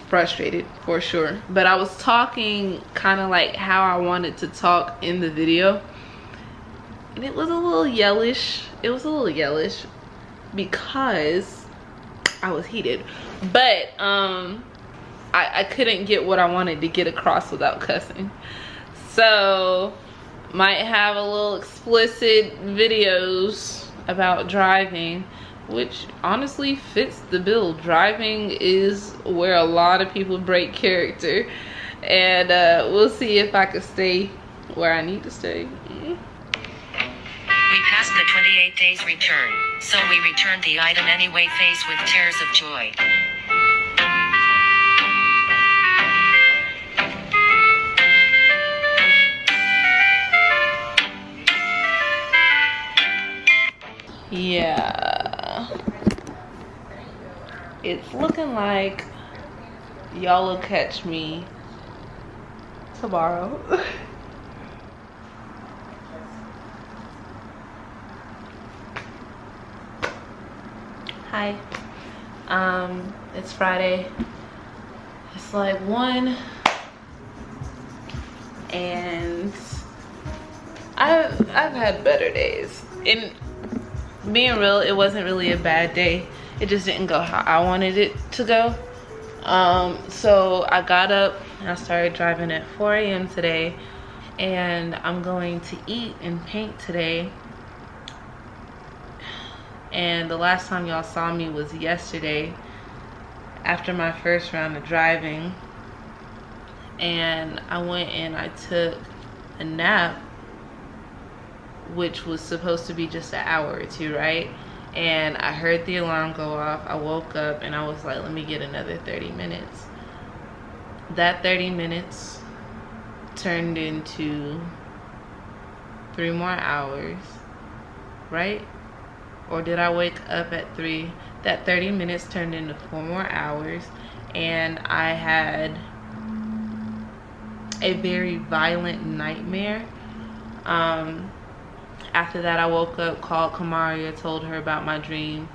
frustrated for sure, but I was talking kind of like how I wanted to talk in the video, and it was a little yellish. It was a little yellish because I was heated, but I couldn't get what I wanted to get across without cussing. So might have a little explicit videos about driving, which honestly fits the bill. Driving is where a lot of people break character, and we'll see if I can stay where I need to stay. We passed the 28 days return, so we returned the item anyway, faced with tears of joy. Yeah, it's looking like y'all will catch me tomorrow. Hi, it's Friday. It's like 1, and I've had better days. And being real, it wasn't really a bad day. It just didn't go how I wanted it to go. So I got up and I started driving at 4 a.m. today, and I'm going to eat and paint today. And the last time y'all saw me was yesterday after my first round of driving, and I went and I took a nap, which was supposed to be just an hour or two, right? And I heard the alarm go off. I woke up and I was like, let me get another 30 minutes. That 30 minutes turned into 3 more hours, right? Or did I wake up at 3? That 30 minutes turned into 4 more hours, and I had a very violent nightmare. After that, I woke up, called Kamaria, told her about my dream.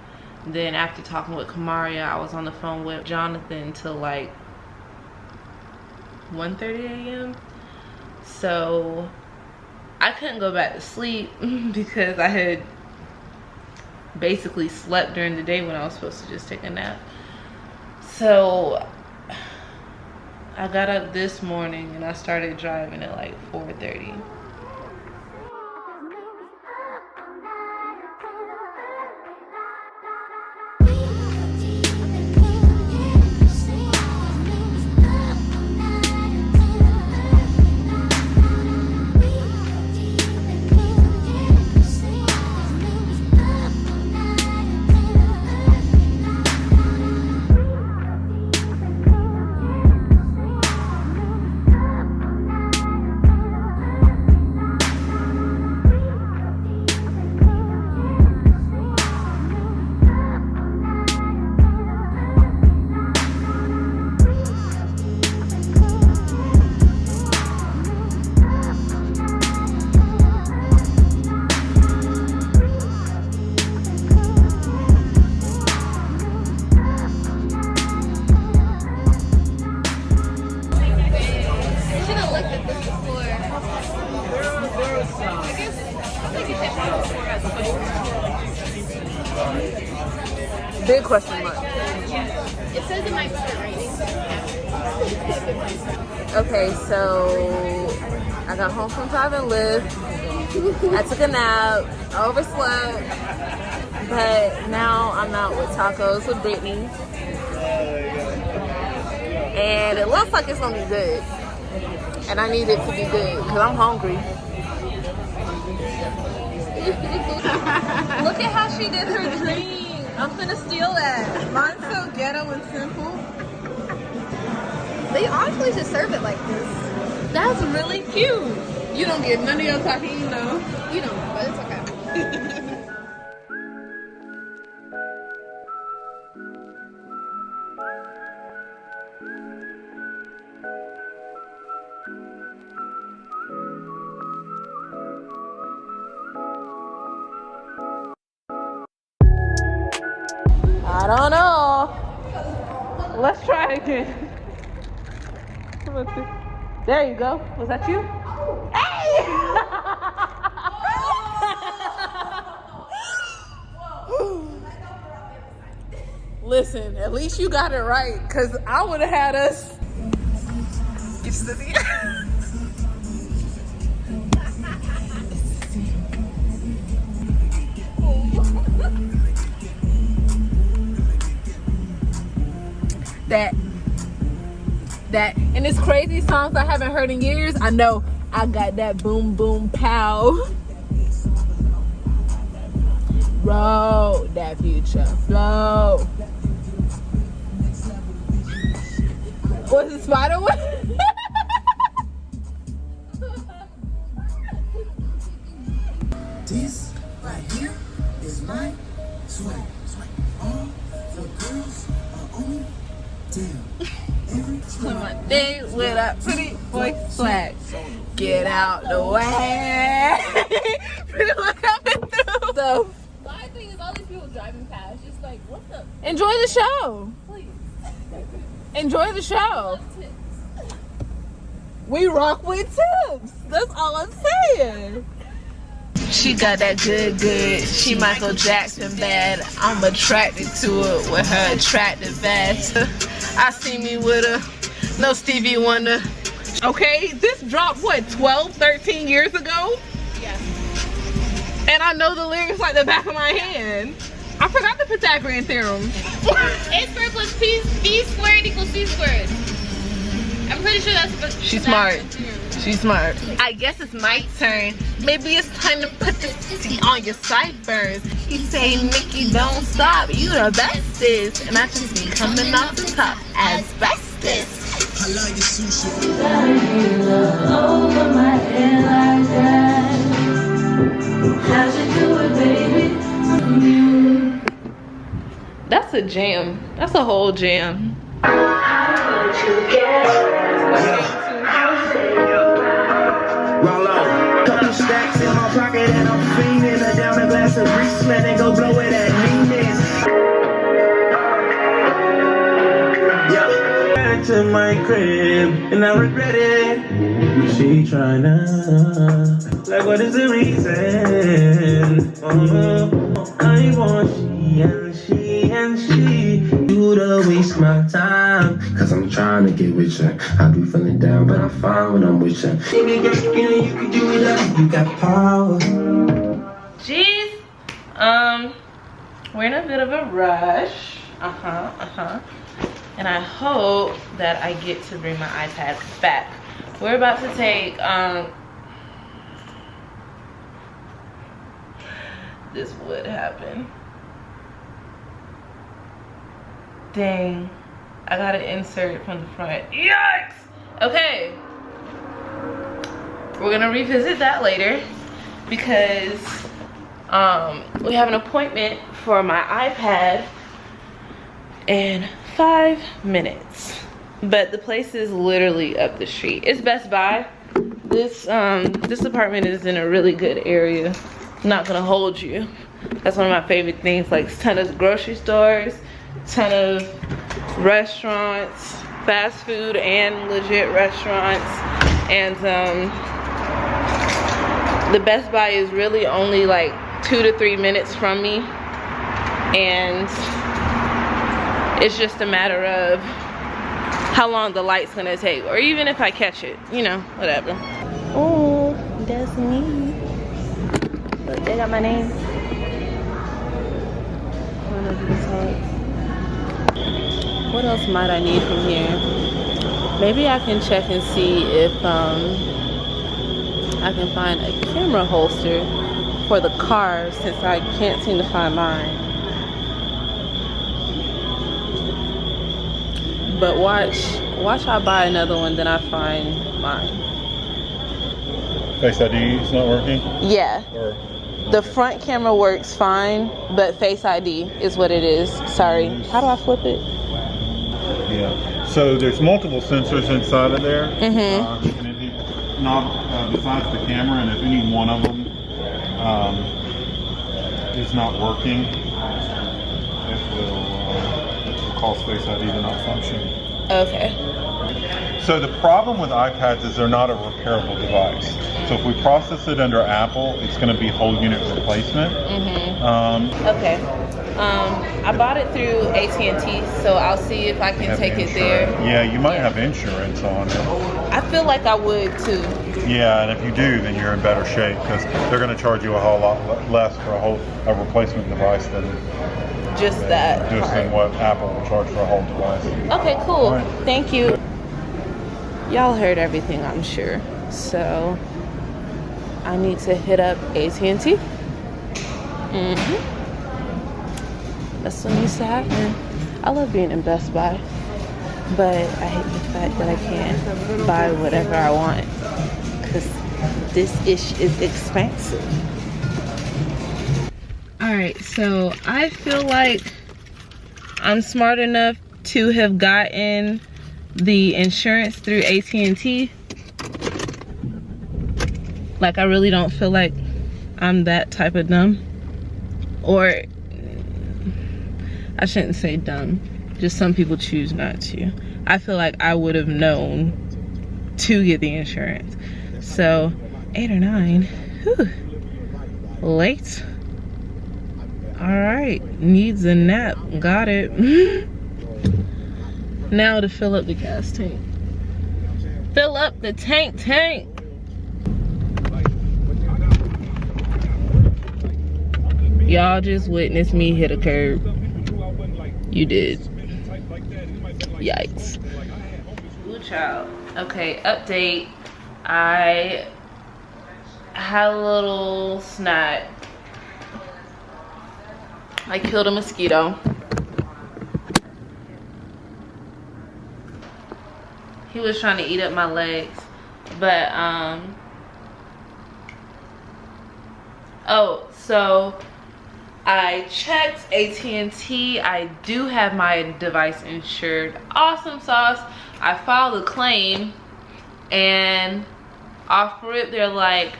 Then after talking with Kamaria, I was on the phone with Jonathan till like 1:30 a.m. So I couldn't go back to sleep because I had basically slept during the day when I was supposed to just take a nap. So I got up this morning and I started driving at like 4:30. Big question mark. It says it might start raining. Okay, so I got home from driving Lyft. I took a nap. I overslept. But now I'm out with tacos with Brittany. And it looks like it's gonna be good. And I need it to be good because I'm hungry. Look at how she did her drink. I'm gonna steal that. Mine's so ghetto and simple. They honestly should serve it like this. That's really cute. You don't get none of your tahini though. You don't, but it's okay. I don't know. Let's try again. There you go. Was that you? Hey! Listen, at least you got it right, because I would have had us. Get your sissy. That and it's crazy songs I haven't heard in years. I know I got that boom boom pow. Roll that future flow. What's the spider one? This right here is my swag. All the girls are on me. Damn. Come on, day with a pretty boy swag. Get out the way. Pretty boy coming through. So, My thing is all these people driving past, just like, what the? enjoy the show. Please. Enjoy the show. We rock with tips. That's all I'm saying. She got that good. She Michael Jackson bad. I'm attracted to it with her attractive ass. I see me with her. No Stevie Wonder. Okay, this dropped what, 12, 13 years ago? Yeah. And I know the lyrics like the back of my hand. I forgot the Pythagorean theorem. A squared plus B squared equals C squared. I'm pretty sure that's what She's smart. She's smart. I guess it's my turn. Maybe it's time to put the C on your sideburns. You say, Mickey, don't stop. You the bestest. And I just be coming off the top as bestest. I like your sushi. Over my head like that. How'd you do it, baby? That's a jam. That's a whole jam. Roll on. Couple stacks in my pocket and I'm feeling a down a glass of grease, man, and go blow it at meanness. Yeah. Back to my crib and I regret it. She tryna, like, what is the reason? Oh, I want she and she. You to waste my time, cause I'm trying to get with you. I be feeling down, but I'm fine when I'm with you. Baby girl, you can do it up, you got power. Jeez. We're in a bit of a rush. And I hope that I get to bring my iPad back. We're about to take this would happen. Dang, I gotta insert from the front. Yikes! Okay, we're gonna revisit that later because we have an appointment for my iPad in 5 minutes. But the place is literally up the street. It's Best Buy. This apartment is in a really good area. I'm not gonna hold you. That's one of my favorite things. Like, ton of grocery stores, ton of restaurants, fast food and legit restaurants. And the Best Buy is really only like 2 to 3 minutes from me. And It's just a matter of how long the light's gonna take, or even if I catch it, you know, whatever. Oh, that's me. Look, they got my name. One of these hugs. What else might I need from here? Maybe I can check and see if I can find a camera holster for the car, since I can't seem to find mine. But watch I buy another one, then I find mine. Face ID is not working? Yeah. Or the front camera works fine, but Face ID is what it is. Sorry. How do I flip it? Yeah. So there's multiple sensors inside of there. Mm-hmm. And if you, not besides the camera, and if any one of them is not working, it will cause Face ID to not function. Okay. So the problem with iPads is they're not a repairable device. So if we process it under Apple, it's going to be whole unit replacement. Mm-hmm. Okay. I bought it through AT&T, so I'll see if I can take it there. Yeah, you might have insurance on it. I feel like I would too. Yeah, and if you do, then you're in better shape, because they're going to charge you a whole lot less for a replacement device than just that. Just than what Apple will charge for a whole device. Okay, cool. Right. Thank you. Y'all heard everything, I'm sure. So I need to hit up AT&T. That's what needs to happen. I love being in Best Buy, but I hate the fact that I can't buy whatever I want, because this ish is expensive. Alright, so I feel like I'm smart enough to have gotten the insurance through AT&T. Like, I really don't feel like I'm that type of dumb. Or, I shouldn't say dumb. Just some people choose not to. I feel like I would have known to get the insurance. So, 8 or 9. Whew. Late. Alright. Needs a nap. Got it. Now to fill up the gas tank. Fill up the tank. Y'all just witnessed me hit a curb. You did. Yikes. Ooh, child. Okay, update. I had a little snack. I killed a mosquito. He was trying to eat up my legs. But, oh, so I checked AT&T. I do have my device insured. Awesome sauce. I filed a claim, and off rip they're like,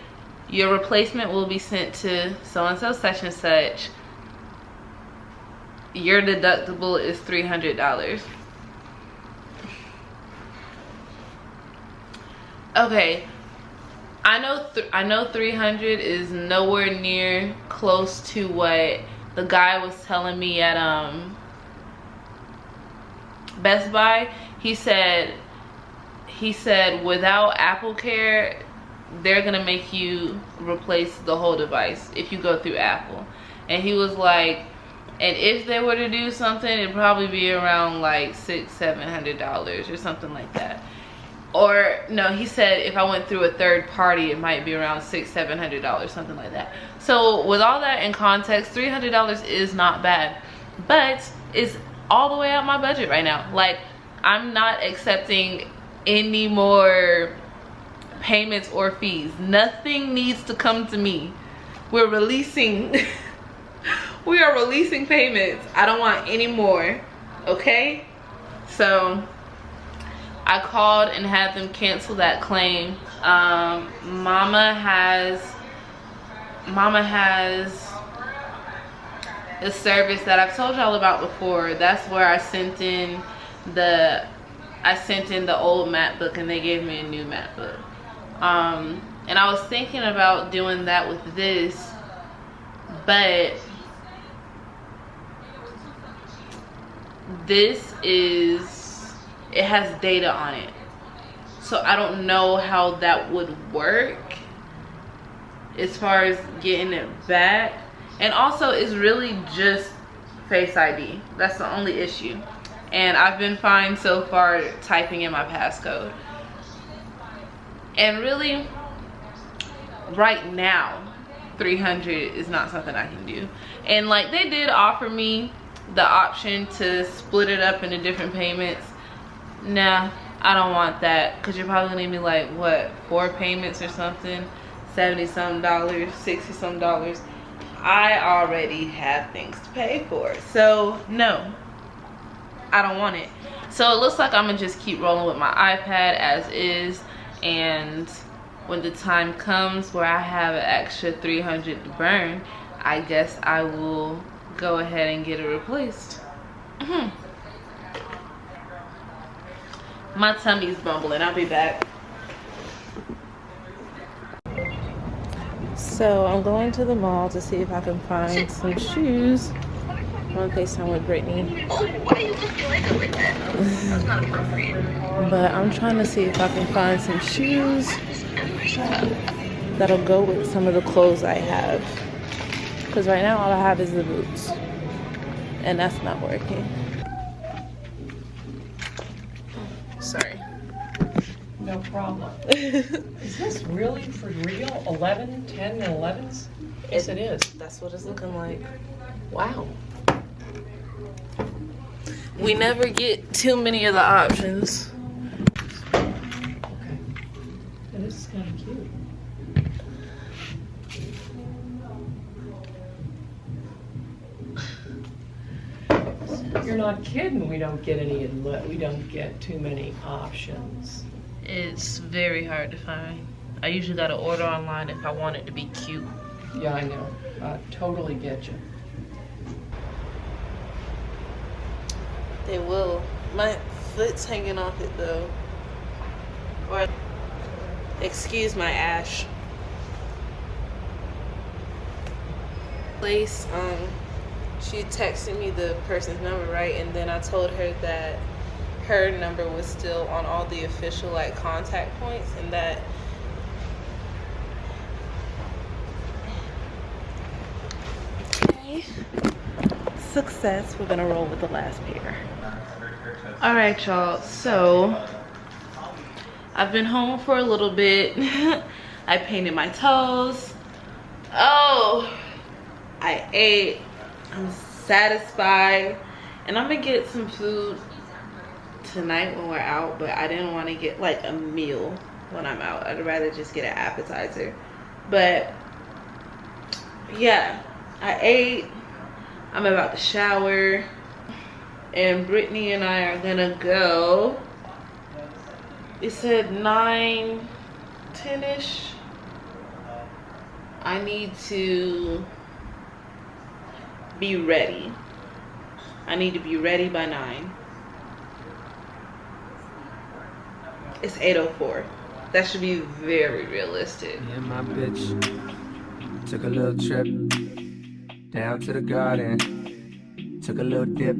your replacement will be sent to so-and-so, such and such. Your deductible is $300. Okay, I know 300 is nowhere near close to what the guy was telling me at Best Buy. He said without Apple Care, they're gonna make you replace the whole device if you go through Apple. And he was like, and if they were to do something, it'd probably be around like $600-700 or something like that. Or no, he said if I went through a third party, it might be around $600-700, something like that. So with all that in context, $300 is not bad, but it's all the way out my budget right now. Like, I'm not accepting any more payments or fees. Nothing needs to come to me. We're releasing we are releasing payments. I don't want any more. Okay, so I called and had them cancel that claim. Mama has a service that I've told y'all about before. That's where I sent in the old MacBook and they gave me a new MacBook. And I was thinking about doing that with this, but this is, it has data on it. So I don't know how that would work as far as getting it back. And also it's really just Face ID. That's the only issue. And I've been fine so far typing in my passcode. And really, right now, 300 is not something I can do. And like, they did offer me the option to split it up into different payments. Nah, I don't want that, because you're probably gonna need me like, what, 4 payments or something, $70-some, $60-some. I already have things to pay for, so no, I don't want it. So it looks like I'm gonna just keep rolling with my iPad as is, and when the time comes where I have an extra 300 to burn, I guess I will go ahead and get it replaced. My tummy's bumbling. I'll be back. So I'm going to the mall to see if I can find some shoes. I'm on FaceTime with Brittany. Why are you looking like that? That's not appropriate. But I'm trying to see if I can find some shoes that'll go with some of the clothes I have. Because right now all I have is the boots. And that's not working. Sorry. No problem. Is this really for real? 11, 10, and 11s? Yes, it is. That's what it's looking like. Wow. We never get too many of the options. Okay. And this is kind of cute. You're not kidding. We don't get too many options. It's very hard to find. I usually gotta order online if I want it to be cute. Yeah, I know. I totally get you. They will. My foot's hanging off it though. Or, excuse my ash. Place, she texted me the person's number, right? And then I told her that her number was still on all the official like contact points, and that okay. Success. We're gonna roll with the last pair. All right, y'all, so I've been home for a little bit. I painted my toes. Oh, I ate. I'm satisfied, and I'm gonna get some food tonight when we're out, but I didn't want to get like a meal when I'm out. I'd rather just get an appetizer. But yeah, I ate. I'm about to shower, and Brittany and I are gonna go. It said 9, 10-ish. I need to be ready. I need to be ready by 9. It's 8:04. That should be very realistic. Yeah, my bitch took a little trip down to the garden, took a little dip,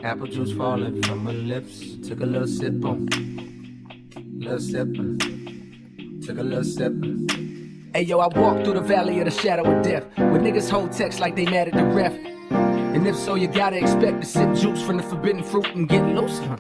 apple juice falling from my lips, took a little sip on, little sip, took a little sip. Hey yo, I walk through the valley of the shadow of death, where niggas hold text like they mad at the ref. And if so, you gotta expect to sip juice from the forbidden fruit and get loose, huh?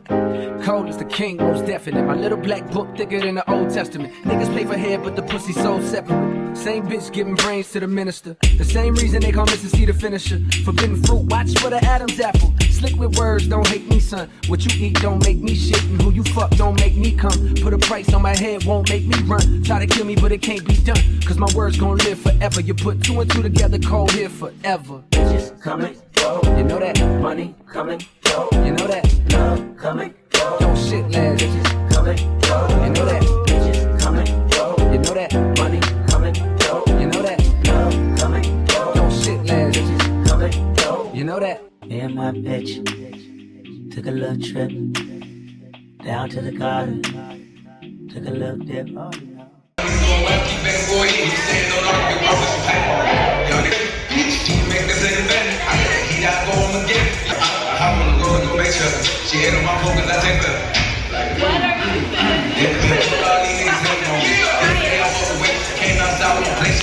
Cold as the king, most definite. My little black book thicker than the Old Testament. Niggas pay for head, but the pussy so separate. Same bitch giving brains to the minister. The same reason they call Mrs. C the finisher. Forbidden fruit, watch for the Adam's apple. Slick with words, don't hate me, son. What you eat don't make me shit, and who you fuck don't make me come. Put a price on my head, won't make me run. Try to kill me, but it can't be done. Cause my words gon' live forever. You put 2 and 2 together, cold here forever. Bitches coming. You know that money coming, go. You know that love coming, go. Don't shit last. Bitches coming, go. You know that bitches coming, go. You know that money coming, go. You know that love coming, go. Don't shit last. Bitches coming, go. You know that. Me and my bitch took a little trip down to the garden, took a little dip. Make this in bed. I hop on She hit on my vocals, I take the. What are you saying? Came outside with a place.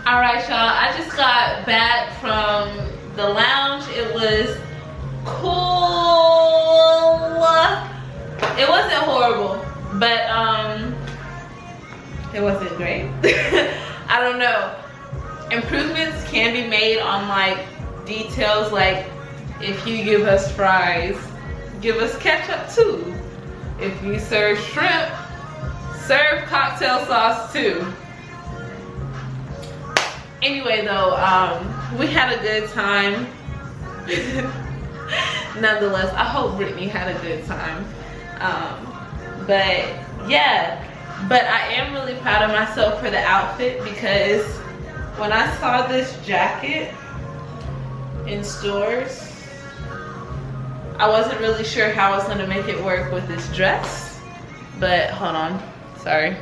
Alright, y'all, I just got back from the lounge. It was cool. It wasn't horrible, but it wasn't great. I don't know. Improvements can be made on like details, like if you give us fries, give us ketchup too. If you serve shrimp, serve cocktail sauce too. Anyway though, we had a good time. Nonetheless, I hope Brittany had a good time. But yeah, but I am really proud of myself for the outfit, because when I saw this jacket in stores, I wasn't really sure how I was gonna make it work with this dress. But hold on, sorry.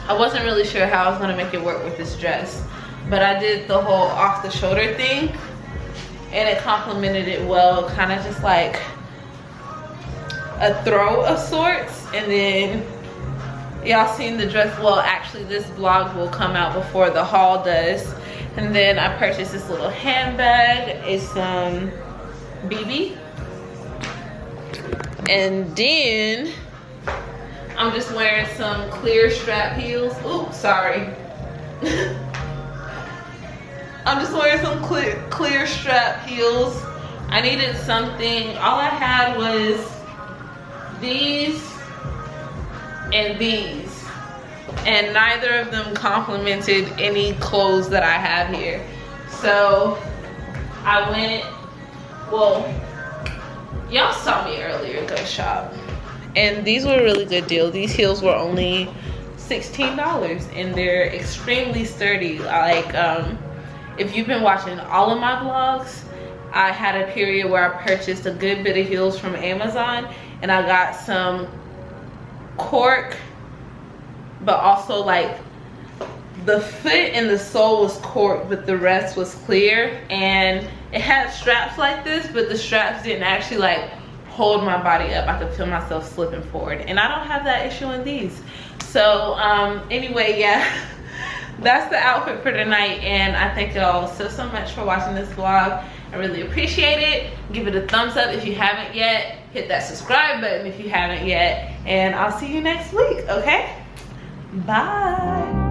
I wasn't really sure how I was gonna make it work with this dress, but I did the whole off the shoulder thing and it complemented it well, kind of just like a throw of sorts. And then y'all seen the dress, well actually this vlog will come out before the haul does. And then I purchased this little handbag, it's BB. And then I'm just wearing some clear strap heels. Oops, sorry. I'm just wearing some clear strap heels. I needed something. All I had was these and these, and neither of them complemented any clothes that I have here. So I went, well, y'all saw me earlier go shop, and these were a really good deal. These heels were only $16 and they're extremely sturdy. Like if you've been watching all of my vlogs, I had a period where I purchased a good bit of heels from Amazon, and I got some cork, but also like the foot and the sole was cork but the rest was clear, and it had straps like this, but the straps didn't actually like hold my body up. I could feel myself slipping forward, and I don't have that issue in these. So anyway, yeah, that's the outfit for tonight, and I thank y'all so much for watching this vlog. I really appreciate it. Give it a thumbs up if you haven't yet. Hit that subscribe button if you haven't yet, and I'll see you next week. Okay, bye.